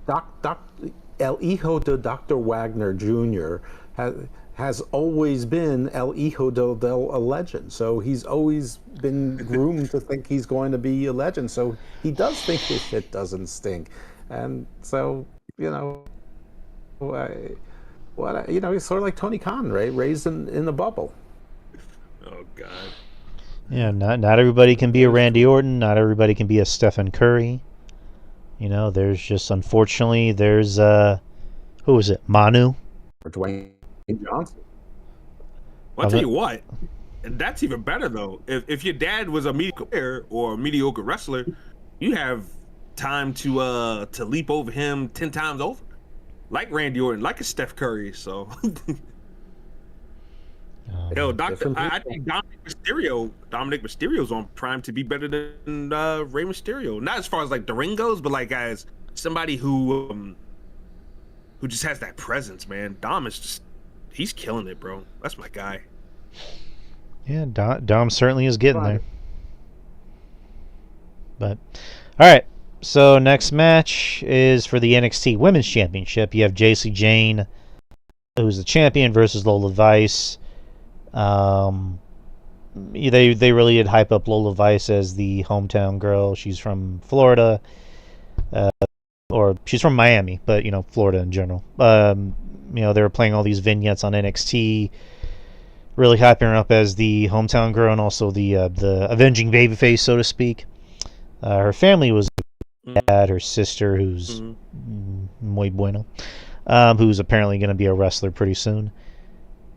El Hijo de Dr. Wagner Jr. has always been El Hijo del a legend. So he's always been groomed to think he's going to be a legend. So he does think his shit doesn't stink. And so, he's sort of like Tony Khan, right? Raised in the bubble. Oh, God. Yeah, not everybody can be a Randy Orton. Not everybody can be a Stephen Curry. You know, there's just unfortunately there's who was it? Manu. Or Dwayne Johnson. Well, I'll tell you what, that's even better though. If your dad was a mediocre player or a mediocre wrestler, you have time to leap over him 10 times over, like Randy Orton, like a Steph Curry. So, yo, I think Dominic Mysterio's on prime to be better than Rey Mysterio. Not as far as like the ring goes, but like as somebody who just has that presence, man. Dom is just, he's killing it, bro. That's my guy. Yeah, Dom certainly is getting there. But, all right. So next match is for the NXT Women's Championship. You have Jacy Jayne, who's the champion, versus Lola Vice. They really did hype up Lola Vice as the hometown girl. She's from Florida, or she's from Miami, but Florida in general. They were playing all these vignettes on NXT, really hyping her up as the hometown girl and also the avenging babyface, so to speak. Her family was dad, her sister, who's muy bueno, who's apparently going to be a wrestler pretty soon,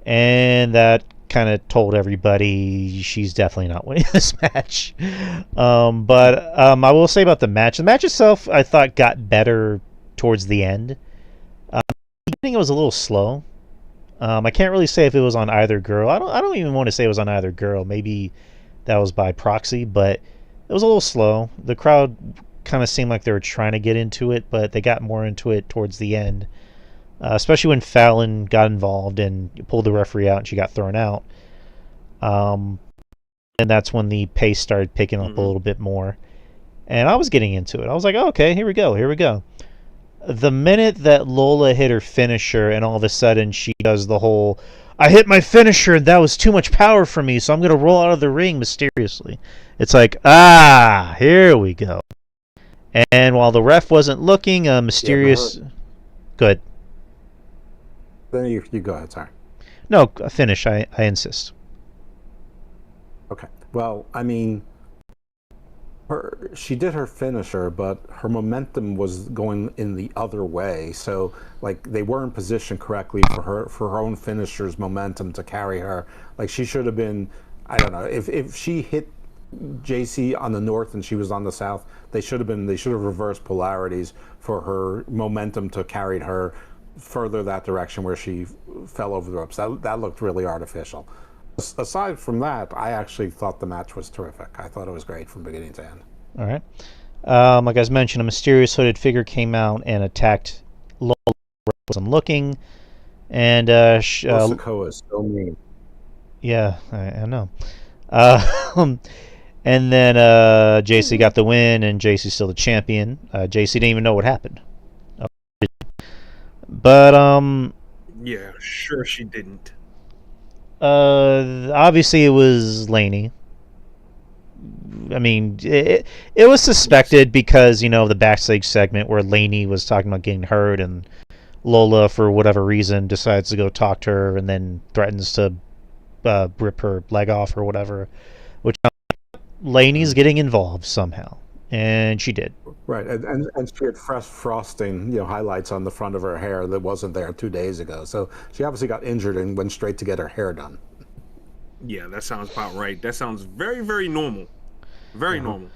and that kind of told everybody she's definitely not winning this match. But I will say about the match itself, I thought got better towards the end. I think it was a little slow. I can't really say if it was on either girl. I don't even want to say it was on either girl. Maybe that was by proxy, but it was a little slow. The crowd kind of seemed like they were trying to get into it, but they got more into it towards the end, especially when Fallon got involved and pulled the referee out and she got thrown out. And that's when the pace started picking up a little bit more. And I was getting into it. I was like, oh, okay, here we go. The minute that Lola hit her finisher and all of a sudden she does the whole, I hit my finisher and that was too much power for me, so I'm going to roll out of the ring mysteriously. It's like, here we go. And while the ref wasn't looking, mysterious... Good. Then you go ahead, sorry. No, finish. I insist. Okay. Well, I mean, she did her finisher, but her momentum was going in the other way. So, like, they weren't positioned correctly for her own finisher's momentum to carry her. Like, she should have been, I don't know, if she hit Jacy on the north and she was on the south, they should have reversed polarities for her momentum to carry her further that direction where she fell over the ropes. That looked really artificial. Aside from that, I actually thought the match was terrific. I thought it was great from beginning to end. All right. Like I mentioned, a mysterious hooded figure came out and attacked Lola. Wasn't looking, and Sikoa is so mean. Yeah, I know. And then Jacy got the win, and Jacy's still the champion. Jacy didn't even know what happened. But yeah, sure she didn't. Obviously it was Laney. I mean, it was suspected because the backstage segment where Laney was talking about getting hurt, and Lola, for whatever reason, decides to go talk to her and then threatens to rip her leg off or whatever, which Laney's getting involved somehow, and she did. Right, and she had fresh frosting, highlights on the front of her hair that wasn't there 2 days ago. So she obviously got injured and went straight to get her hair done. Yeah, that sounds about right. That sounds very, very normal. Very normal.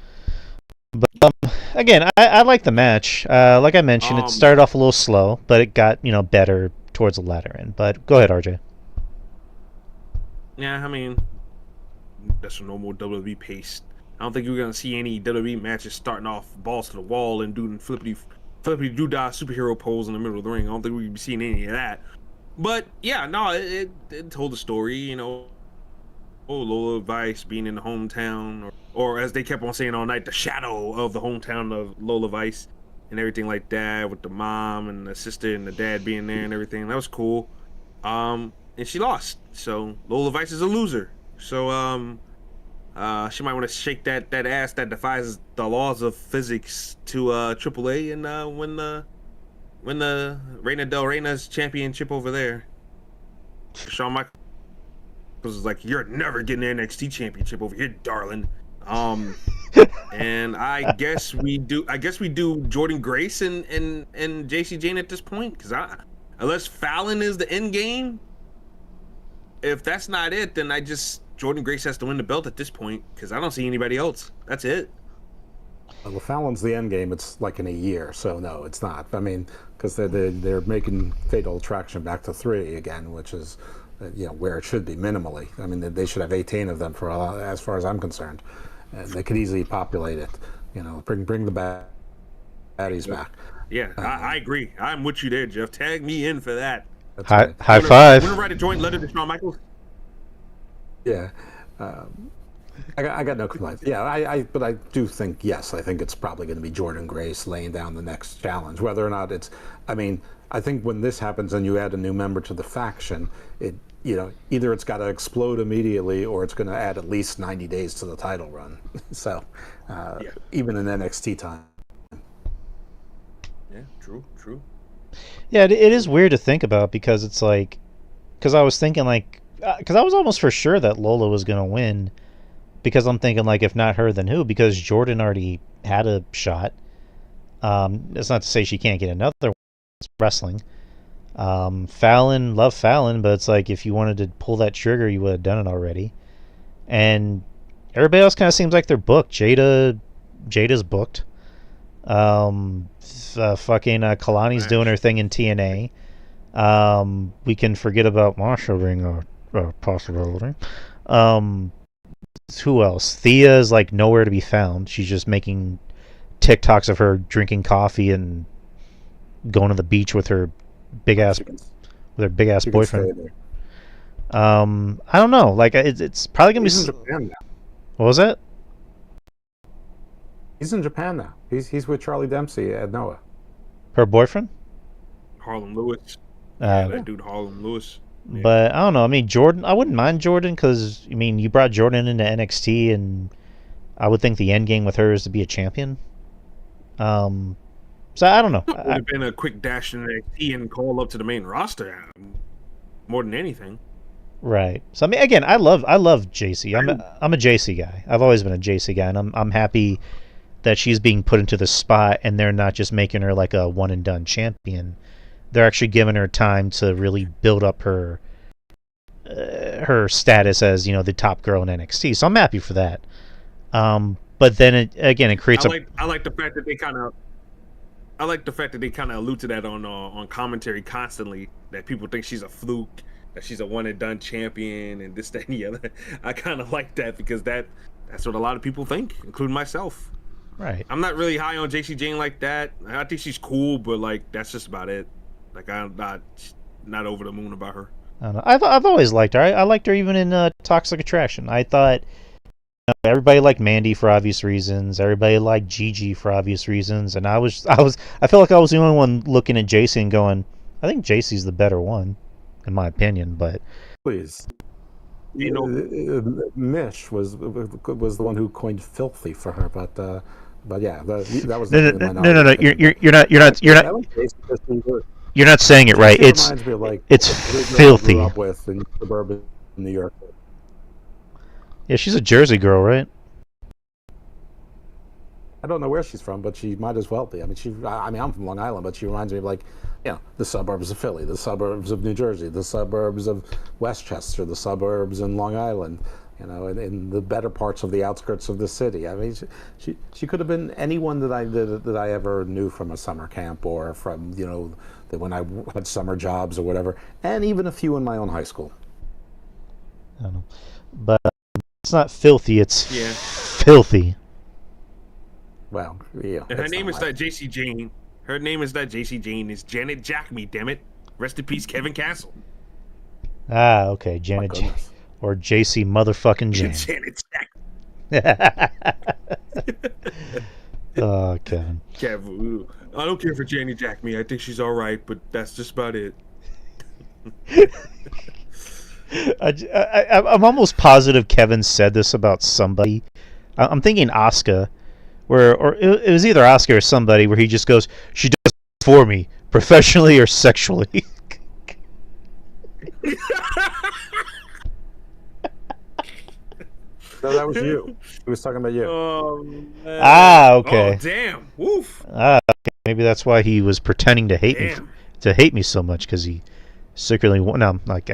But again, I like the match. Like I mentioned, it started off a little slow, but it got better towards the latter end. But go ahead, RJ. Yeah, I mean, that's a normal WWE pace. I don't think you're gonna see any WWE matches starting off balls to the wall and doing flippity doo-dah superhero pose in the middle of the ring. I don't think we're gonna be seeing any of that. But yeah, no, it told the story. Lola Vice being in the hometown, or as they kept on saying all night, the shadow of the hometown of Lola Vice and everything like that, with the mom and the sister and the dad being there and everything. That was cool. And she lost. So Lola Vice is a loser. So she might want to shake that ass that defies the laws of physics to AAA and win the Reina Del Reina's championship over there. Shawn Michaels. was like, "You're never getting the NXT championship over here, darling." And I guess we do Jordan Grace and JC Jane at this point, because unless Fallon is the end game, if that's not it, then Jordan Grace has to win the belt at this point, because I don't see anybody else. That's it. Well, if Fallon's the end game, it's like in a year, so no, it's not. I mean, because they're making Fatal Attraction back to 3 again, which is where it should be minimally. I mean, they should have 18 of them as far as I'm concerned, and they could easily populate it. Bring the baddies back. Yeah, I agree. I'm with you there, Jeff. Tag me in for that. High five. Want to write a joint letter to Shawn Michaels? Yeah. I got no complaints. Yeah, but I do think, yes, I think it's probably going to be Jordan Grace laying down the next challenge. Whether or not I think when this happens and you add a new member to the faction, either it's got to explode immediately or it's going to add at least 90 days to the title run. So, even in NXT time. Yeah, true. Yeah, it is weird to think about, because it's like, because I was thinking because I was almost for sure that Lola was going to win, because I'm thinking if not her, then who? Because Jordan already had a shot. It's not to say she can't get another one. It's wrestling. Fallon, love Fallon, but it's if you wanted to pull that trigger, you would have done it already. And everybody else kind of seems like they're booked. Jada's booked. Kalani's doing her thing in TNA. We can forget about Masha being a possibility. Who else? Thea is nowhere to be found. She's just making TikToks of her drinking coffee and going to the beach with her big ass boyfriend. I don't know. It's probably gonna be. He's in Japan now. What was that? He's in Japan now. He's with Charlie Dempsey at Noah. Her boyfriend? Harlem Lewis. That dude Harlem Lewis. Yeah. But I don't know. I mean, Jordan. I wouldn't mind Jordan, because you brought Jordan into NXT, and I would think the end game with her is to be a champion. So I don't know. It would have been a quick dash in NXT and call up to the main roster, more than anything. Right. So again, I love JC. I'm a JC guy. I've always been a JC guy, and I'm happy that she's being put into the spot, and they're not just making her a one and done champion. They're actually giving her time to really build up her status as the top girl in NXT. So I'm happy for that. But then it creates I like the fact that they kind of. I like the fact that they kind of allude to that on commentary constantly. That people think she's a fluke, that she's a one and done champion, and this, that, and the other. I kind of like that, because that's what a lot of people think, including myself. Right. I'm not really high on JC Jane like that. I think she's cool, but that's just about it. I'm not over the moon about her. I don't know. I've always liked her. I liked her even in Toxic Attraction. I thought everybody liked Mandy for obvious reasons. Everybody liked Gigi for obvious reasons, and I feel like I was the only one looking at JC and going, I think JC's the better one, in my opinion. But please, Mish was the one who coined filthy for her, but yeah, that was no. You're not saying it right. It's filthy. I grew up with in suburban New York. Yeah, she's a Jersey girl, right? I don't know where she's from, but she might as well be. I mean, I'm from Long Island, but she reminds me of the suburbs of Philly, the suburbs of New Jersey, the suburbs of Westchester, the suburbs in Long Island. In the better parts of the outskirts of the city. I mean, she could have been anyone that I ever knew from a summer camp, or from when I had summer jobs or whatever, and even a few in my own high school. I don't know, but it's not filthy. It's filthy. Well, yeah. And her name is not JC Jane. Her name is not JC Jane. It's Janet Jackme. Damn it! Rest in peace, Kevin Castle. Ah, okay, Janet. Or JC motherfucking Jane. Janet Jackme. Oh, Kevin. Kevin. I don't care for Janet Jackme. I think she's all right, but that's just about it. I'm almost positive Kevin said this about somebody. I'm thinking Asuka, or it was either Asuka or somebody, where he just goes, "She does it for me, professionally or sexually." No, that was you. He was talking about you. Oh, man. Ah, okay. Oh, damn. Woof. Okay. Maybe that's why he was pretending to hate Damn. me so much, because he secretly. No, I'm like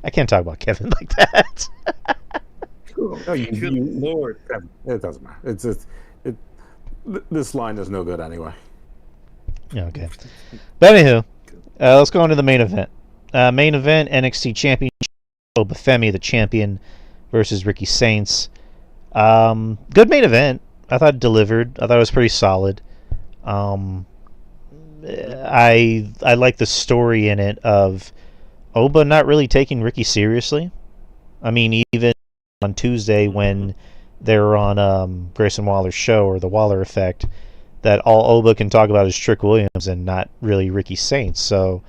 I can't talk about Kevin like that. No, Good Lord. It doesn't matter. This line is no good anyway. Okay. But anywho, let's go on to the main event. Main event, NXT Championship, Obafemi, the champion, versus Ricky Saints. Good main event. I thought it delivered. I thought it was pretty solid. I like the story in it of Oba not really taking Ricky seriously. I mean, even on Tuesday when they were on Grayson Waller's show, or the Waller Effect, that all Oba can talk about is Trick Williams and not really Ricky Saints. So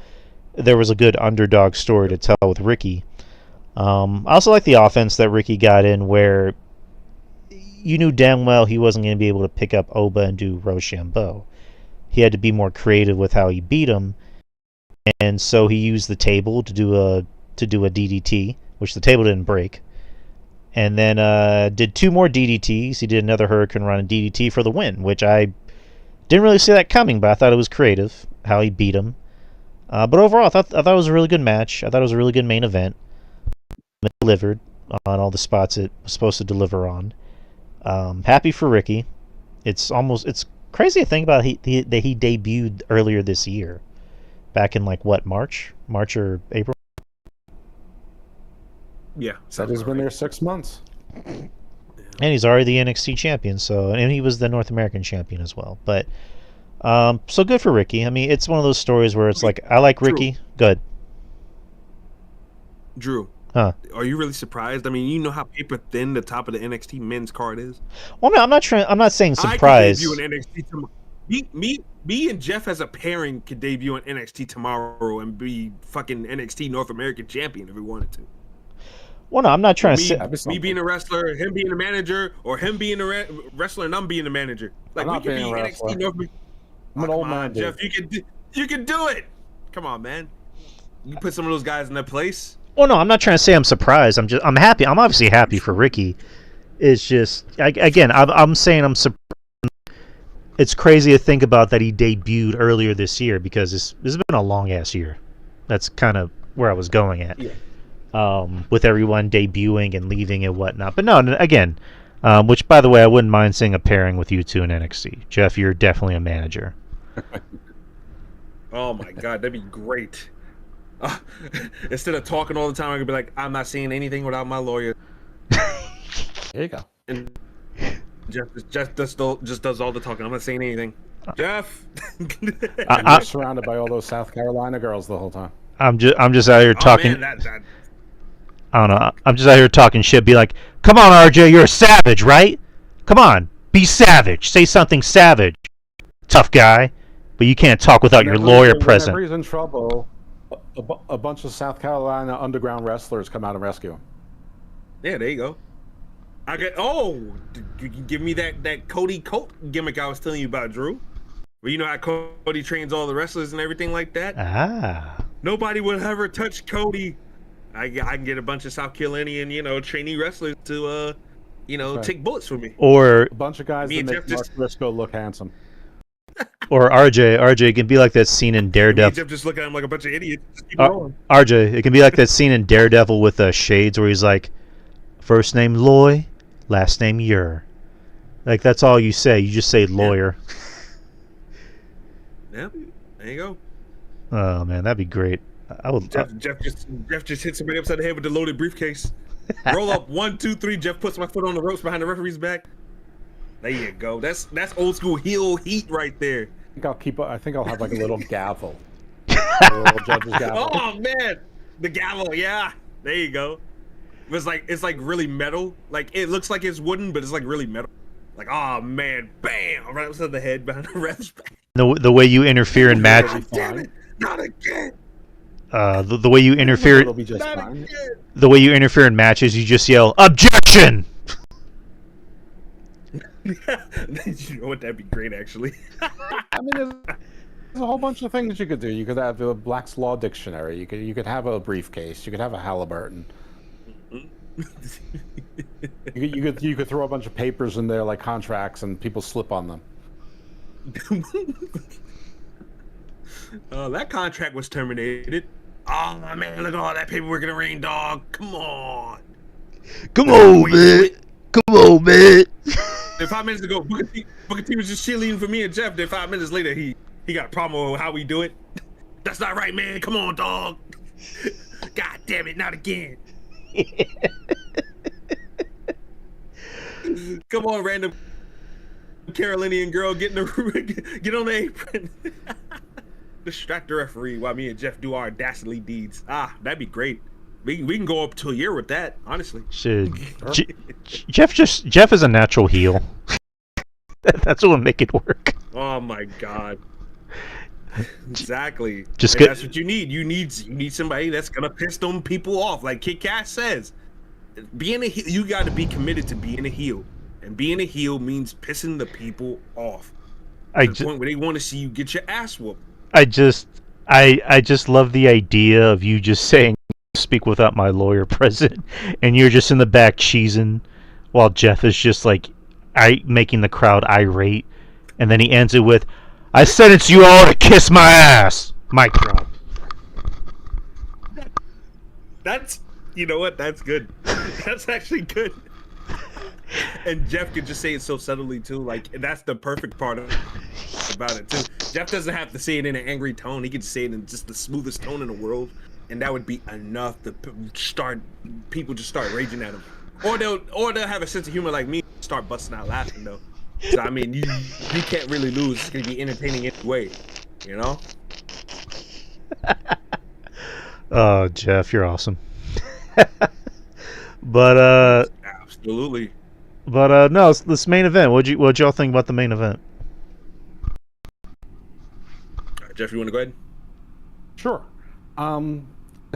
there was a good underdog story to tell with Ricky. I also like the offense that Ricky got in, where you knew damn well he wasn't going to be able to pick up Oba and do Rochambeau. He had to be more creative with how he beat him, and so he used the table to do a DDT, which the table didn't break, and then did 2 more DDTs. He did another Hurricane Run and DDT for the win, which I didn't really see that coming, but I thought it was creative how he beat him. But overall, I thought it was a really good match. I thought it was a really good main event. It delivered on all the spots it was supposed to deliver on. Happy for Ricky. It's crazy to think about that he debuted earlier this year, back in March or April. Yeah. Said he's been there 6 months. And he's already the NXT champion, and he was the North American champion as well. But so good for Ricky. I mean, it's one of those stories where it's like, I like Ricky. Good. Drew. Huh. Are you really surprised? I mean, you know how paper thin the top of the NXT men's card is. Well, I'm not saying surprised. I could debut in NXT tomorrow. Me and Jeff as a pairing could debut in NXT tomorrow and be fucking NXT North American champion if we wanted to. Well, no, I'm not trying to say me being a wrestler, him being a manager, or him being a wrestler and I'm being a manager. Like, we could be NXT North American. I'm an old man, Jeff. You can do it. Come on, man. You put some of those guys in their place. Well, no, I'm not trying to say I'm surprised. I'm happy. I'm obviously happy for Ricky. It's just, I'm saying I'm surprised. It's crazy to think about that he debuted earlier this year, because this has been a long ass year. That's kind of where I was going at. Yeah. With everyone debuting and leaving and whatnot. But no, again, which, by the way, I wouldn't mind seeing a pairing with you two in NXT. Jeff, you're definitely a manager. Oh my God, that'd be great. Instead of talking all the time, I could be like, I'm not saying anything without my lawyer. There you go. And Jeff just does all the talking. I'm not saying anything. Jeff. I'm surrounded by all those South Carolina girls the whole time. I'm just out here talking. Oh, man, I don't know. I'm just out here talking shit. Be like, come on, RJ, you're a savage, right? Come on, be savage. Say something savage, tough guy. But you can't talk without your lawyer present. Whenever he's in trouble, a bunch of South Carolina underground wrestlers come out and rescue him. Yeah, there you go. You can give me that Cody Colt gimmick I was telling you about, Drew. Well, you know how Cody trains all the wrestlers and everything like that? Ah. Nobody would ever touch Cody. I can get a bunch of South Carolinian, trainee wrestlers to, take bullets for me. Or a bunch of guys that make Mark Briscoe look handsome. Or RJ, it can be like that scene in Daredevil. Jeff just look at him like a bunch of idiots. Just keep rolling. RJ, it can be like that scene in Daredevil with Shades, where he's like, first name Loy, last name Yer. Like, that's all you say. You just say lawyer. Yeah, there you go. Oh man, that'd be great. I would. Jeff just hit somebody upside the head with the loaded briefcase. Roll up 1, 2, 3. Jeff puts my foot on the ropes behind the referee's back. There you go. That's old school heel heat right there. I think I'll have like a little gavel. A little judge's gavel. Oh man, the gavel. Yeah, there you go. It's like really metal. Like, it looks like it's wooden, but it's like really metal. Like, oh man, bam, right upside the head behind the ref's back. The way you interfere in match. Damn it, not again. The way you interfere. It'll be just fine. The way you interfere in matches, you just yell objection. You know what? That'd be great, actually. I mean, there's a whole bunch of things you could do. You could have a Black's Law Dictionary. You could have a briefcase. You could have a Halliburton. You could throw a bunch of papers in there like contracts, and people slip on them. That contract was terminated. Oh man, look at all that paperwork in the ring, dog. Come on. Come on, man. Come on, man. Then 5 minutes ago, Booker T was just cheerleading for me and Jeff. Then 5 minutes later, he got a problem with how we do it. That's not right, man. Come on, dog. God damn it, not again. Come on, random Carolinian girl, get on the apron. Distract the referee while me and Jeff do our dastardly deeds. That'd be great. We can go up to a year with that, honestly. Should Jeff is a natural heel. That's what would make it work. Oh my god. Exactly. That's what you need. You need somebody that's gonna piss them people off. Like Kid Cass says, being a heel, you got to be committed to being a heel, and being a heel means pissing the people off. To the point where they want to see you get your ass whooped. I just love the idea of you just saying "speak without my lawyer" present, and you're just in the back cheesing, while Jeff is just like making the crowd irate, and then he ends it with, "I sentence you all to kiss my ass." Mic drop. That's, you know what? That's good. That's actually good. And Jeff could just say it so subtly too. Like, that's the perfect part about it too. Jeff doesn't have to say it in an angry tone. He could say it in just the smoothest tone in the world, and that would be enough to people just start raging at him, or they'll have a sense of humor like me, start busting out laughing though. So I mean, you can't really lose. It's gonna be entertaining anyway, you know. Oh, Jeff, you're awesome. But absolutely. But no, this main event. What'd y'all think about the main event? Jeff, you want to go ahead? Sure. I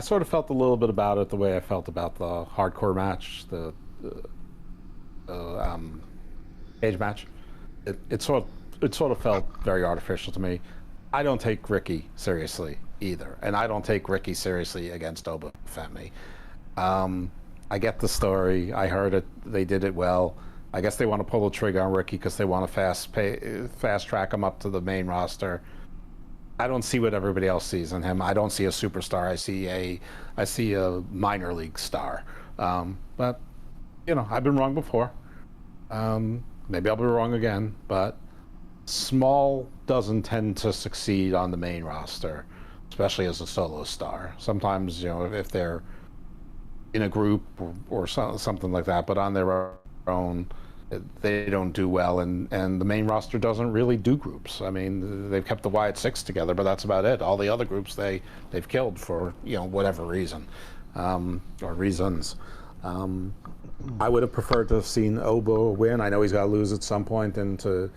sort of felt a little bit about it the way I felt about the hardcore match, the cage match. It sort of felt very artificial to me. I don't take Ricky seriously either, and I don't take Ricky seriously against Oba Femi. I get the story. I heard it. They did it well. I guess they want to pull the trigger on Ricky because they want to fast track him up to the main roster. I don't see what everybody else sees in him. I don't see a superstar. I see a minor league star. But you know, I've been wrong before. Maybe I'll be wrong again. But small doesn't tend to succeed on the main roster, especially as a solo star. Sometimes, you know, if they're in a group or something like that, but on their own, they don't do well, and the main roster doesn't really do groups. I mean, they've kept the Wyatt Six together, but that's about it. All the other groups they've killed for, you know, whatever reason, or reasons. I would have preferred to have seen Obo win. I know he's got to lose at some point and to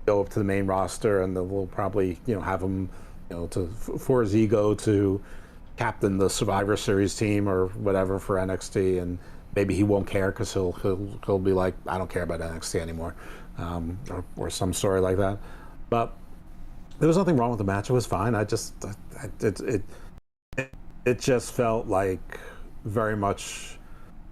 go up to the main roster, and we'll probably, you know, have him, you know, for his ego to captain the Survivor Series team or whatever for NXT, and maybe he won't care because he'll be like, I don't care about NXT anymore, or some story like that. But there was nothing wrong with the match. It was fine. It just felt like very much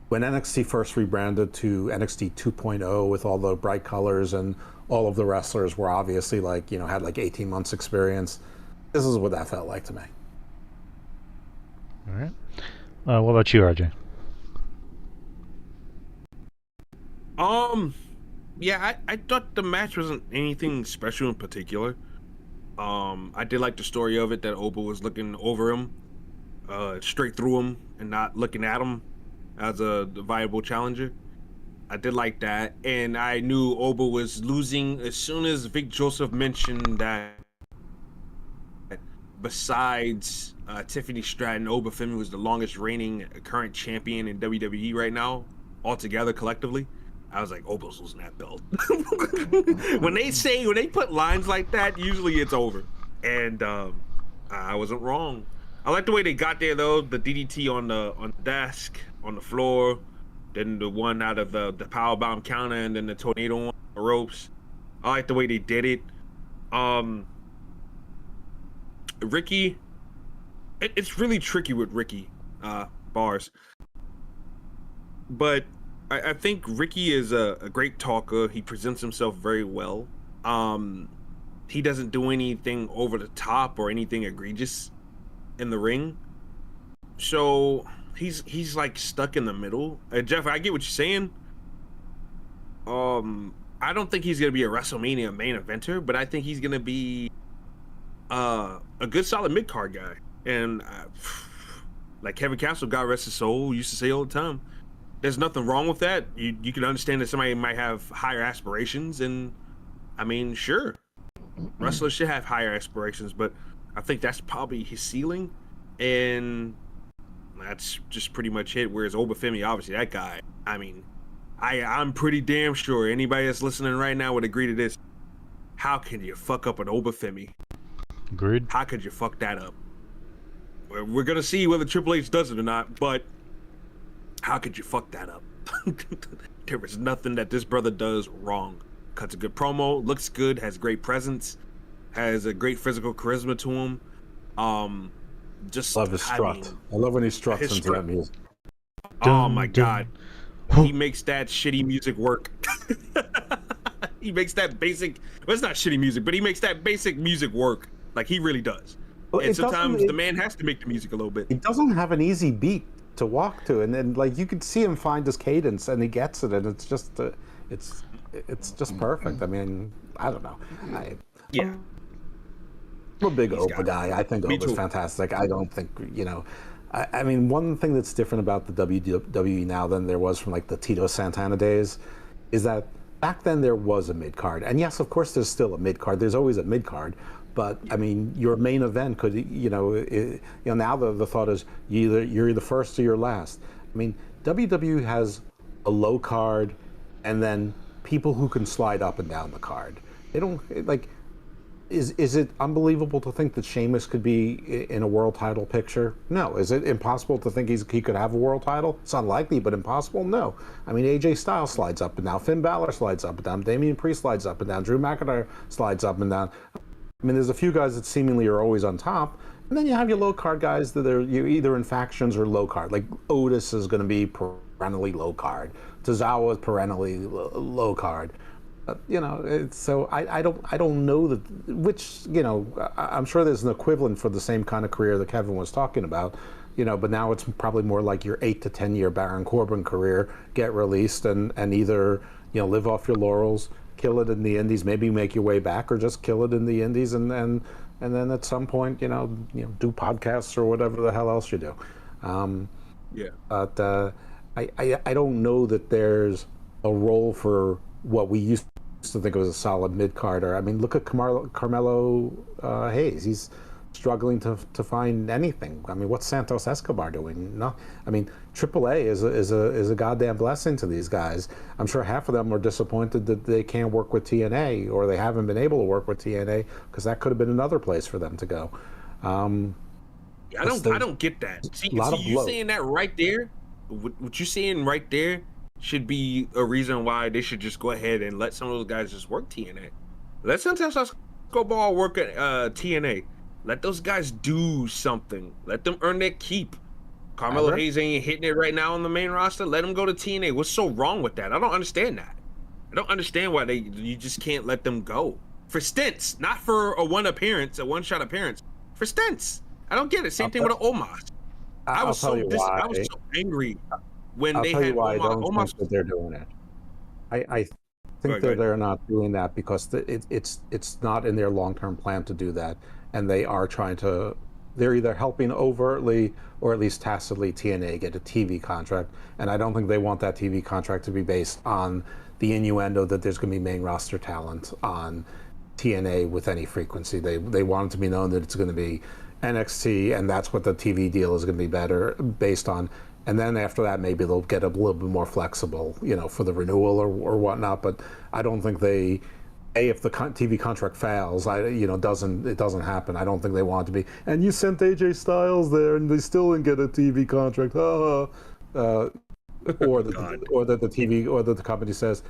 when NXT first rebranded to NXT 2.0 with all the bright colors and all of the wrestlers were obviously like, you know, had like 18 months experience. This is what that felt like to me. All right. What about you, RJ? Yeah, I thought the match wasn't anything special in particular. I did like the story of it, that Oba was looking over him, straight through him, and not looking at him as a viable challenger. I did like that, and I knew Oba was losing as soon as Vic Joseph mentioned that besides Tiffany Stratton, Oba Femi was the longest reigning current champion in WWE right now, altogether collectively. I was like, Oba's losing that belt. when they put lines like that, usually it's over. And I wasn't wrong. I like the way they got there though. The DDT on the desk, on the floor, then the one out of the powerbomb counter, and then the tornado on the ropes. I like the way they did it. Ricky, it's really tricky with Ricky bars. But I think Ricky is a great talker. He presents himself very well. He doesn't do anything over the top or anything egregious in the ring. So he's like stuck in the middle. Jeff, I get what you're saying. I don't think he's gonna be a WrestleMania main eventer, but I think he's gonna be a good solid mid card guy. And like Kevin Castle, God rest his soul, used to say all the time, there's nothing wrong with that. You can understand that somebody might have higher aspirations, and I mean, sure, wrestlers should have higher aspirations, but I think that's probably his ceiling, and that's just pretty much it. Whereas Obafemi, obviously, that guy, I mean, I'm pretty damn sure anybody that's listening right now would agree to this. How can you fuck up an Obafemi? Agreed. How could you fuck that up? We're gonna see whether Triple H does it or not, but how could you fuck that up? There is nothing that this brother does wrong. Cuts a good promo, looks good, has great presence, has a great physical charisma to him. Just love his strut. I love when he struts into that music. Oh my god, he makes that shitty music work. He makes that basic. Well, it's not shitty music, but he makes that basic music work. Like he really does. Well, and sometimes the man has to make the music a little bit. He doesn't have an easy beat to walk to, and then like you could see him find his cadence, and he gets it, and it's just perfect. I mean, I don't know. I'm a big Oba guy. I think Oba's fantastic. I don't think, I mean, one thing that's different about the WWE now than there was from like the Tito Santana days is that back then there was a mid card, and yes, of course, there's still a mid card. There's always a mid card. But I mean, your main event could, now the thought is you're either first or you're last. I mean, WWE has a low card, and then people who can slide up and down the card. They don't like. Is it unbelievable to think that Sheamus could be in a world title picture? No. Is it impossible to think he could have a world title? It's unlikely, but impossible? No. I mean, AJ Styles slides up and down. Finn Balor slides up and down. Damian Priest slides up and down. Drew McIntyre slides up and down. I mean, there's a few guys that seemingly are always on top, and then you have your low card guys that are either in factions or low card. Like Otis is going to be perennially low card. Tozawa is perennially low card. So I don't know that which I'm sure there's an equivalent for the same kind of career that Kevin was talking about. But now it's probably more like your 8 to 10 year Baron Corbin career, get released and either live off your laurels, kill it in the indies, maybe make your way back, or just kill it in the indies, and then at some point, do podcasts or whatever the hell else you do. But I don't know that there's a role for what we used to think was a solid mid carder. I mean, look at Carmelo Hayes. He's struggling to find anything. I mean, what's Santos Escobar doing? No, I mean, AAA is a goddamn blessing to these guys. I'm sure half of them are disappointed that they can't work with TNA, or they haven't been able to work with TNA, because that could have been another place for them to go. I don't get that. See you saying that right there. What you saying right there should be a reason why they should just go ahead and let some of those guys just work TNA. Let Santos Escobar work at TNA. Let those guys do something. Let them earn their keep. Carmelo Hayes ain't hitting it right now on the main roster. Let him go to TNA. What's so wrong with that? I don't understand that. I don't understand why you just can't let them go. For stints, not for a one-shot appearance. For stints. I don't get it. Same thing with Omos. I was so angry when they had Omos. I don't think that they're doing it. I think they're not doing that because it's not in their long-term plan to do that. And they are they're either helping overtly or at least tacitly TNA get a TV contract. And I don't think they want that TV contract to be based on the innuendo that there's going to be main roster talent on TNA with any frequency. They want it to be known that it's going to be NXT, and that's what the TV deal is going to be better based on. And then after that, maybe they'll get a little bit more flexible, for the renewal or whatnot. But I don't think if the TV contract fails, it doesn't happen. I don't think they want it to be. And you sent AJ Styles there, and they still didn't get a TV contract. Or that the company says,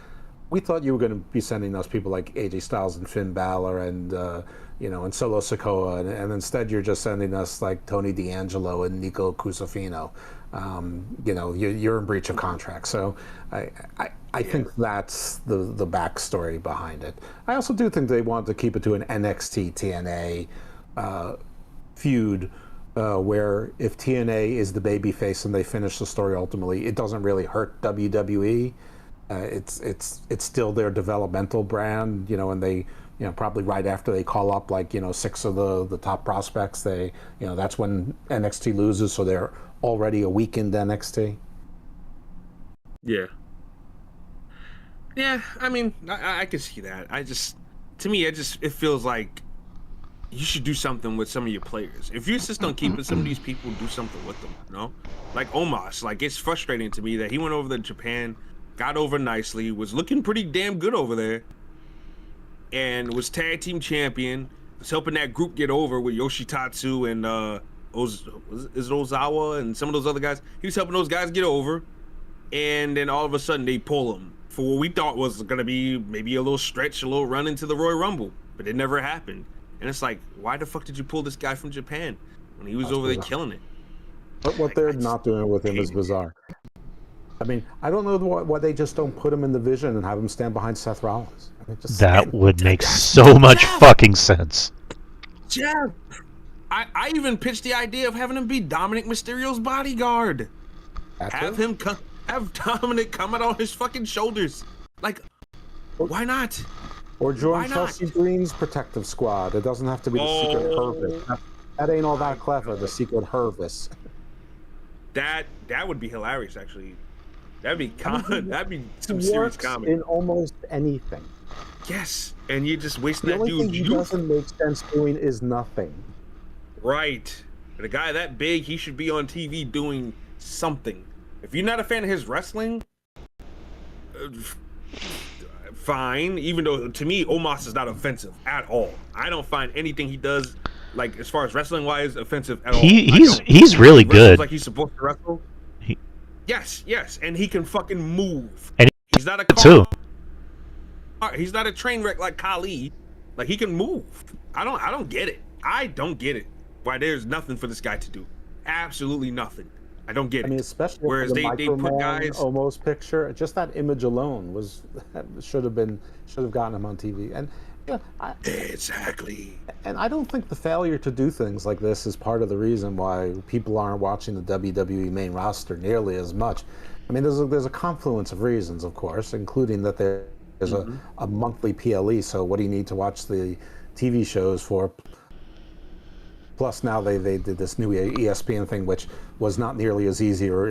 we thought you were going to be sending us people like AJ Styles and Finn Balor and and Solo Sikoa, and instead you're just sending us like Tony D'Angelo and Nico Cusafino. You're in breach of contract. So I think that's the backstory behind it. I also do think they want to keep it to an NXT TNA feud. Where if TNA is the babyface and they finish the story ultimately, it doesn't really hurt WWE. It's still their developmental brand, and they, probably right after they call up like 6 of the top prospects, they, that's when NXT loses, so they're already a weakened NXT. Yeah. Yeah, I mean, I can see that. To me, it feels like you should do something with some of your players. If you insist on keeping some of these people, do something with them, Like Omos, like it's frustrating to me that he went over to Japan, got over nicely, was looking pretty damn good over there, and was tag team champion, was helping that group get over with Yoshitatsu and is it Ozawa and some of those other guys. He was helping those guys get over, and then all of a sudden they pull him for what we thought was gonna be maybe a little stretch, a little run into the Royal Rumble, but it never happened. And it's like, why the fuck did you pull this guy from Japan when he was over there killing it? But what they're not doing with him is bizarre. I mean, I don't know why they just don't put him in the Vision and have him stand behind Seth Rollins. I mean, that would make so much fucking sense. Yeah. I even pitched the idea of having him be Dominic Mysterio's bodyguard. Have Dominic come out on his fucking shoulders. Like, why not? Or join Chelsea Green's protective squad. It doesn't have to be the Secret Hervis. That ain't all that clever, the Secret Hervis. That would be hilarious, actually. That'd be some serious comedy. In almost anything. Yes, and you're just wasting that dude's youth. The only thing he doesn't make sense doing is nothing. Right. But a guy that big, he should be on TV doing something. If you're not a fan of his wrestling, fine. Even though to me, Omos is not offensive at all. I don't find anything he does, like as far as wrestling wise, offensive at all. He's really good. Like he's supposed to wrestle. Yes, and he can fucking move. And he's not a car. Too. He's not a train wreck like Khali. Like he can move. I don't get it. I don't get it. Why there's nothing for this guy to do. Absolutely nothing. I don't get it. I mean, especially whereas the they put guys almost picture. Just that image alone should have gotten him on TV. And exactly. And I don't think the failure to do things like this is part of the reason why people aren't watching the WWE main roster nearly as much. I mean, there's a confluence of reasons, of course, including that there's a monthly PLE. So what do you need to watch the TV shows for? Plus, now they did this new ESPN thing, which was not nearly as easy or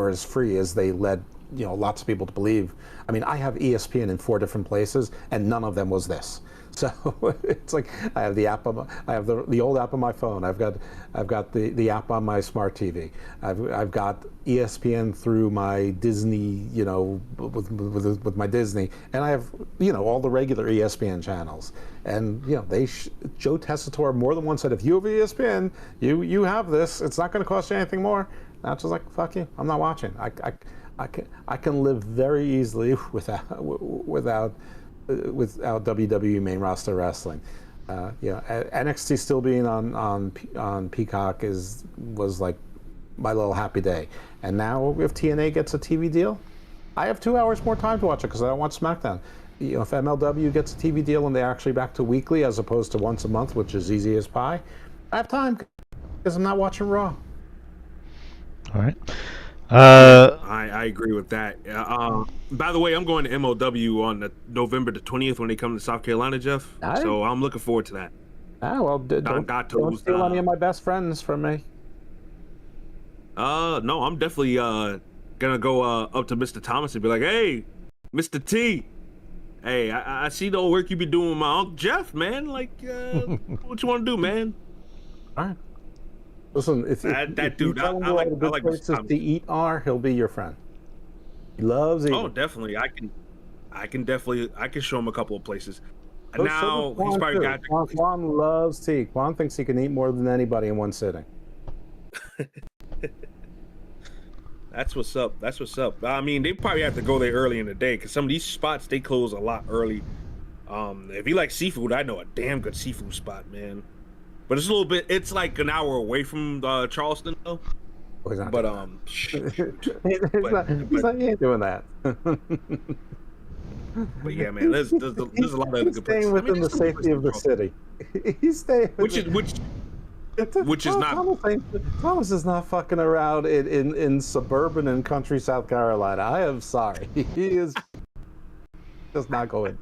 as free as they led lots of people to believe. I mean, I have ESPN in 4 different places, and none of them was this. So it's like I have the app I have the old app on my phone. I've got the app on my smart TV. I've got ESPN through my Disney, with my Disney, and I have all the regular ESPN channels. And Joe Tessitore more than once said, if you have ESPN, you have this. It's not going to cost you anything more. And I was just like, fuck you, I'm not watching. I can live very easily without WWE main roster wrestling. NXT still being on Peacock was like my little happy day. And now if TNA gets a TV deal, I have 2 hours more time to watch it because I don't watch SmackDown. If MLW gets a TV deal and they're actually back to weekly as opposed to once a month, which is easy as pie, I have time because I'm not watching Raw. All right. I agree with that. By the way, I'm going to MLW on November the 20th when they come to South Carolina, Jeff. So I'm looking forward to that. Well, don't steal any of my best friends from me. No, I'm definitely gonna go up to Mr. Thomas and be like, hey, Mr. T, hey, I see the work you be doing with my Uncle Jeff, man. Like, what you want to do, man? All right. Listen, if you tell him where the good places to eat are, he'll be your friend. He loves eating. Oh, definitely. I can show him a couple of places. Now he's probably got. Quan loves tea. Quan thinks he can eat more than anybody in one sitting. That's what's up. That's what's up. I mean, they probably have to go there early in the day because some of these spots they close a lot early. If you like seafood, I know a damn good seafood spot, man. But it's a little bit. It's like an hour away from Charleston, though. Oh, he's not But doing shoot. he ain't doing that. But yeah, man, there's a lot of other He's good staying places. within the there's some good safety of the places city. He's staying. Which is not. Thomas is not fucking around in suburban and country South Carolina. I am sorry. He is just not going.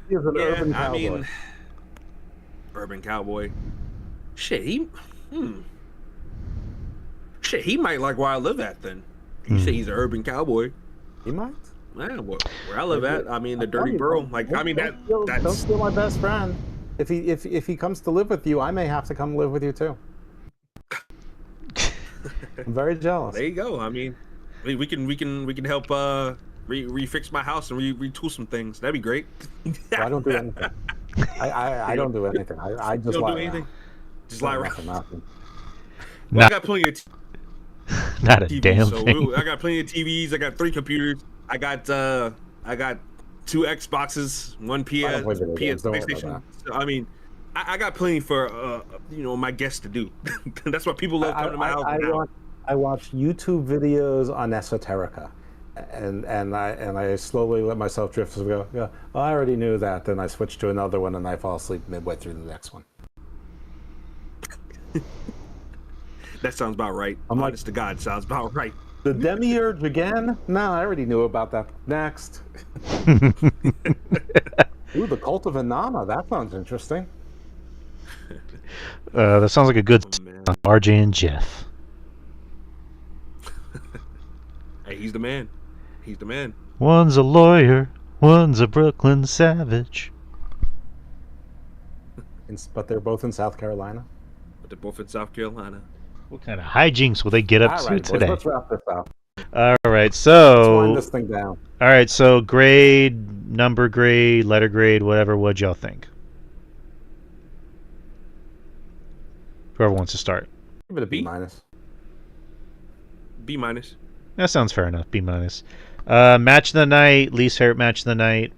He is an urban cowboy. I mean, urban cowboy. Shit, he might like where I live at then. You say he's an urban cowboy. He might. Man, where I live at, I mean, the dirty you, borough. Like, I mean, don't steal my best friend. If he comes to live with you, I may have to come live with you too. I'm very jealous. There you go. I mean, we can help refix my house and retool some things. That'd be great. I don't do anything. I don't do anything. I just don't lie do anything. around. Just lie around. Nothing. Well, I got plenty of Not a TVs, damn so thing. I got plenty of TVs. I got 3 computers. I got 2 Xboxes, 1 PS, I don't play video games, don't worry about PlayStation. So, I mean, I got plenty for my guests to do. That's what people love coming to my house. I watch YouTube videos on esoterica, and I slowly let myself drift and go, yeah, well, I already knew that. Then I switch to another one, and I fall asleep midway through the next one. That sounds about right. I'm like, Honest to God, sounds about right. The Demiurge again? No, I already knew about that. Next. Ooh, the Cult of Inanna. That sounds interesting. That sounds like a good man. RJ and Jeff. Hey, he's the man. He's the man. One's a lawyer, one's a Brooklyn savage. But they're both in South Carolina. But they're both in South Carolina. What kind of hijinks will they get up All to right, boys, today? let's wrap this up. All right, Let's so wind this thing down. all right, so grade, number grade, letter grade, whatever. What'd y'all think? Whoever wants to start. Give it a B B? minus. B minus. That sounds fair enough. B minus. Match of the night, least favorite match of the night.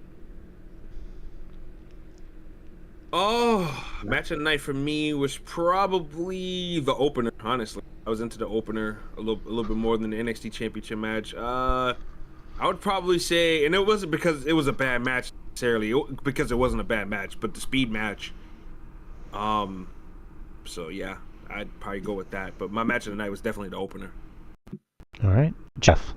Oh, match of the night for me was probably the opener. Honestly, I was into the opener a little bit more than the NXT Championship match. I would probably say, and it wasn't because it was a bad match necessarily, because it wasn't a bad match, but the speed match. So yeah, I'd probably go with that. But my match of the night was definitely the opener. All right, Jeff.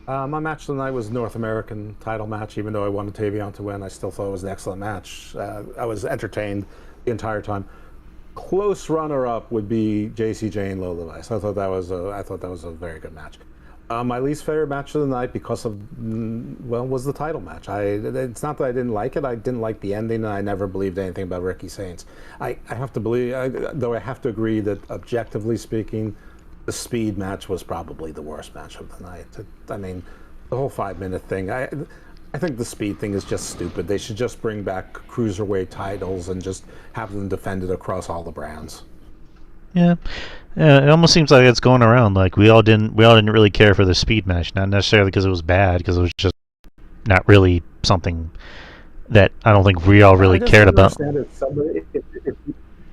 My match of the night was North American title match. Even though I wanted Tavion to win, I still thought it was an excellent match. I was entertained the entire time. Close runner-up would be JCJ and Lola Vice. I thought that was a very good match. My least favorite match of the night, because of was the title match. It's not that I didn't like it. I didn't like the ending, and I never believed anything about Ricky Saints. I have to believe, though I have to agree that objectively speaking, the speed match was probably the worst match of the night. I mean, the whole 5-minute thing. I think the speed thing is just stupid. They should just bring back cruiserweight titles and just have them defended across all the brands. Yeah, it almost seems like it's going around. Like we all didn't really care for the speed match, not necessarily because it was bad, because it was just not really something that I don't think we all really cared about.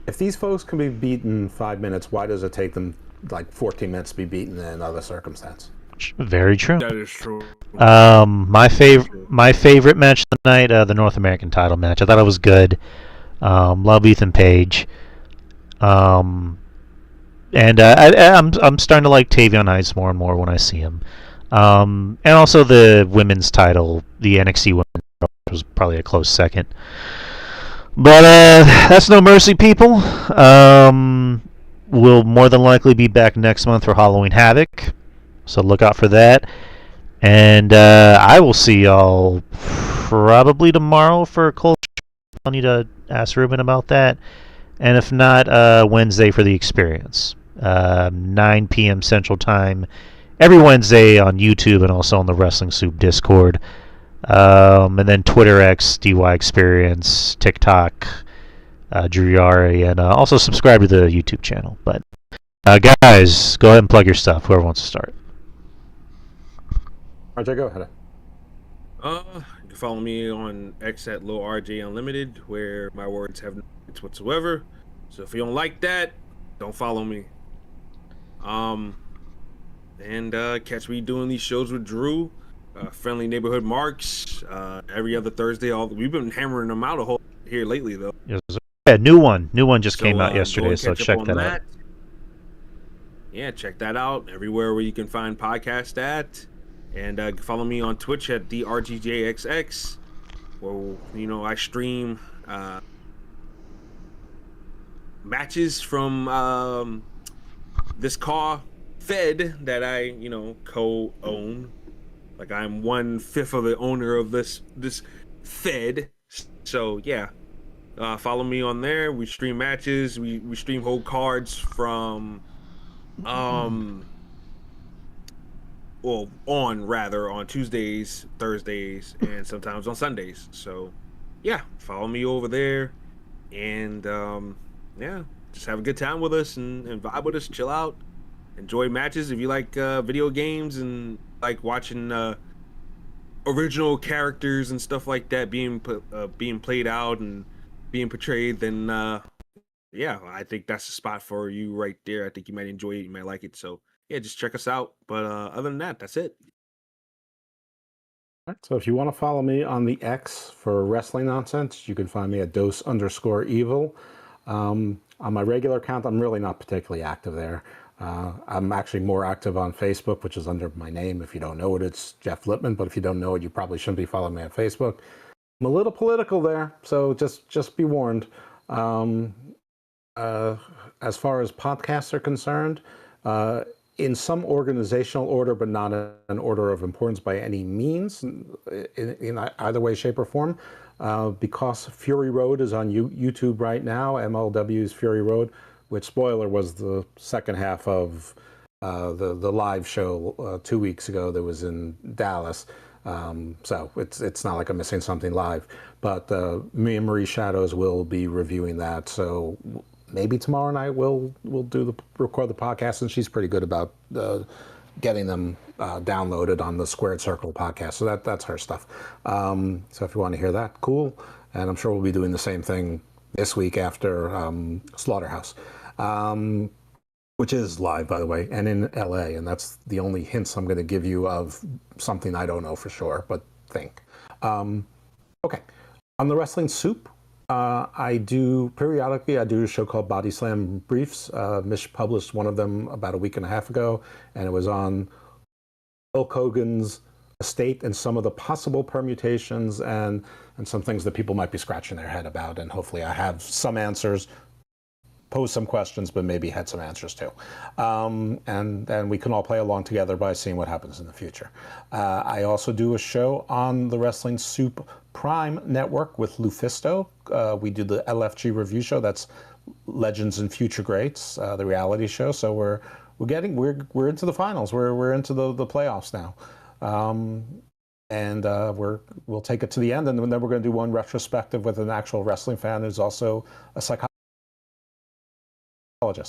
If these folks can be beaten in 5 minutes, why does it take them like 14 minutes to be beaten in another circumstance? Very true. That is true. My favorite match of the night, the North American title match. I thought it was good. Love Ethan Page. And I'm starting to like Tavion Heights more and more when I see him. And also the women's title, the NXT women's title, was probably a close second. But that's No Mercy, people. We'll more than likely be back next month for Halloween Havoc, so look out for that. And I will see y'all probably tomorrow for Culture. I'll need to ask Ruben about that. And if not, Wednesday for the Experience. 9 p.m. Central Time. Every Wednesday on YouTube and also on the Wrestling Soup Discord. And then Twitter X, DY Experience, TikTok, Drew Yari, and also subscribe to the YouTube channel. But guys, go ahead and plug your stuff. Whoever wants to start. RJ, go ahead. You can follow me on X at LowRJ Unlimited, where my words have no words whatsoever. So if you don't like that, don't follow me. And catch me doing these shows with Drew, Friendly Neighborhood Marks, every other Thursday. We've been hammering them out a whole here lately, though. Yes. Yeah, new one just came out yesterday, so check that out. Yeah, check that out everywhere where you can find podcasts at. And follow me on Twitch at DRGJXX, where I stream matches from this car Fed that I co-own. Like, I'm 1/5 of the owner of this Fed. So yeah, follow me on there. We stream matches. We stream whole cards from on Tuesdays, Thursdays, and sometimes on Sundays. So yeah, follow me over there, and yeah, just have a good time with us and vibe with us, chill out, enjoy matches. If you like video games and like watching original characters and stuff like that being played out and being portrayed, then yeah, I think that's the spot for you right there. I think you might enjoy it, you might like it. So yeah, just check us out. But other than that, that's it. All right, so if you want to follow me on the X for wrestling nonsense, you can find me at dose_evil. On my regular account, I'm really not particularly active there. I'm actually more active on Facebook, which is under my name. If you don't know it, it's Jeff Lippman. But if you don't know it, you probably shouldn't be following me on Facebook. I'm a little political there, so just be warned. As far as podcasts are concerned, in some organizational order, but not an order of importance by any means, in either way, shape, or form. Because Fury Road is on YouTube right now, MLW's Fury Road, which, spoiler, was the second half of the live show 2 weeks ago that was in Dallas. So it's not like I'm missing something live. But me and Marie Shadows will be reviewing that. So maybe tomorrow night we'll record the podcast, and she's pretty good about getting them downloaded on the Squared Circle podcast. So that's her stuff. So if you want to hear that, cool. And I'm sure we'll be doing the same thing this week after Slaughterhouse, which is live, by the way, and in LA. And that's the only hints I'm going to give you of something I don't know for sure, but think. Okay. On the Wrestling Soup, periodically I do a show called Body Slam Briefs. Mish published one of them about a week and a half ago, and it was on Hulk Hogan's estate and some of the possible permutations and some things that people might be scratching their head about. And hopefully I have some answers, posed some questions, but maybe had some answers too. And then we can all play along together by seeing what happens in the future. I also do a show on the Wrestling Soup Prime Network with Lufisto. We do the LFG review show. That's Legends and Future Greats, the reality show. So we're into the finals. We're into the playoffs now. And we'll take it to the end, and then we're going to do one retrospective with an actual wrestling fan who's also a psychologist,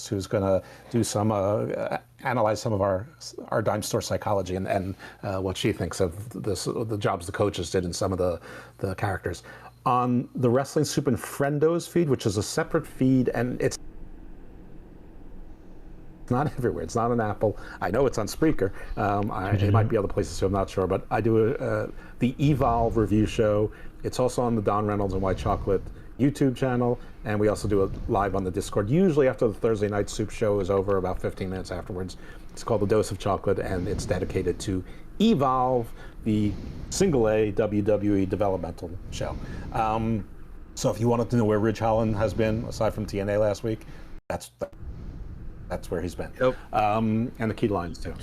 who's going to do some analyze some of our dime store psychology and what she thinks of the jobs the coaches did in some of the characters. On the Wrestling Soup and Friendos feed, which is a separate feed, and it's not everywhere. It's not on Apple. I know it's on Spreaker. It might be other places too. I'm not sure. But I do the Evolve review show. It's also on the Don Reynolds and White Chocolate YouTube channel, and we also do it live on the Discord. Usually after the Thursday night Soup show is over, about 15 minutes afterwards. It's called The Dose of Chocolate, and it's dedicated to Evolve, the single A WWE developmental show. So if you wanted to know where Ridge Holland has been, aside from TNA last week, that's where he's been. Yep. And the Key Lines too.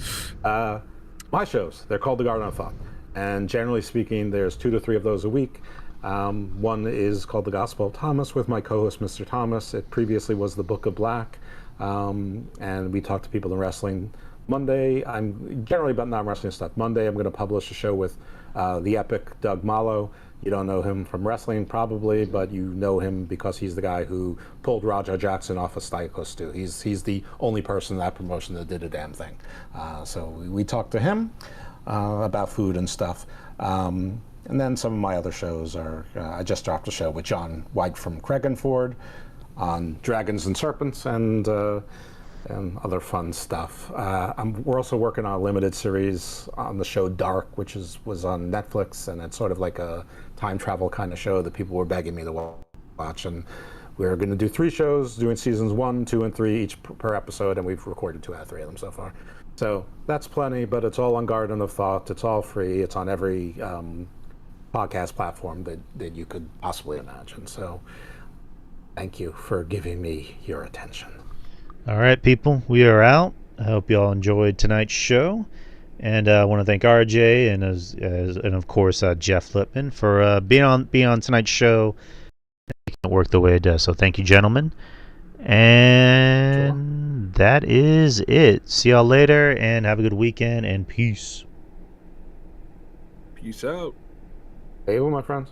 My shows, they're called The Garden of Thought. And generally speaking, there's 2 to 3 of those a week. One is called The Gospel of Thomas with my co-host, Mr. Thomas. It previously was The Book of Black. And we talk to people in wrestling. Monday, I'm generally about non-wrestling stuff. Monday, I'm going to publish a show with the epic Doug Malo. You don't know him from wrestling probably, but you know him because he's the guy who pulled Roger Jackson off of Stykos too. He's the only person in that promotion that did a damn thing. So we talked to him about food and stuff. And then some of my other shows are, I just dropped a show with John White from Craigenford on Dragons and Serpents and other fun stuff. We're also working on a limited series on the show Dark, which was on Netflix, and it's sort of like a time travel kind of show that people were begging me to watch. And we're going to do 3 shows, doing seasons 1, 2, and 3 each per episode, and we've recorded 2 out of 3 of them so far. So that's plenty, but it's all on Garden of Thought. It's all free. It's on every podcast platform that you could possibly imagine. So thank you for giving me your attention. All right, people, we are out. I hope you all enjoyed tonight's show, and I want to thank RJ and of course Jeff Lipman for being on tonight's show, making it work the way it does. So thank you, gentlemen, and that is it. See y'all later, and have a good weekend, and peace. Peace out. Hey, my friends.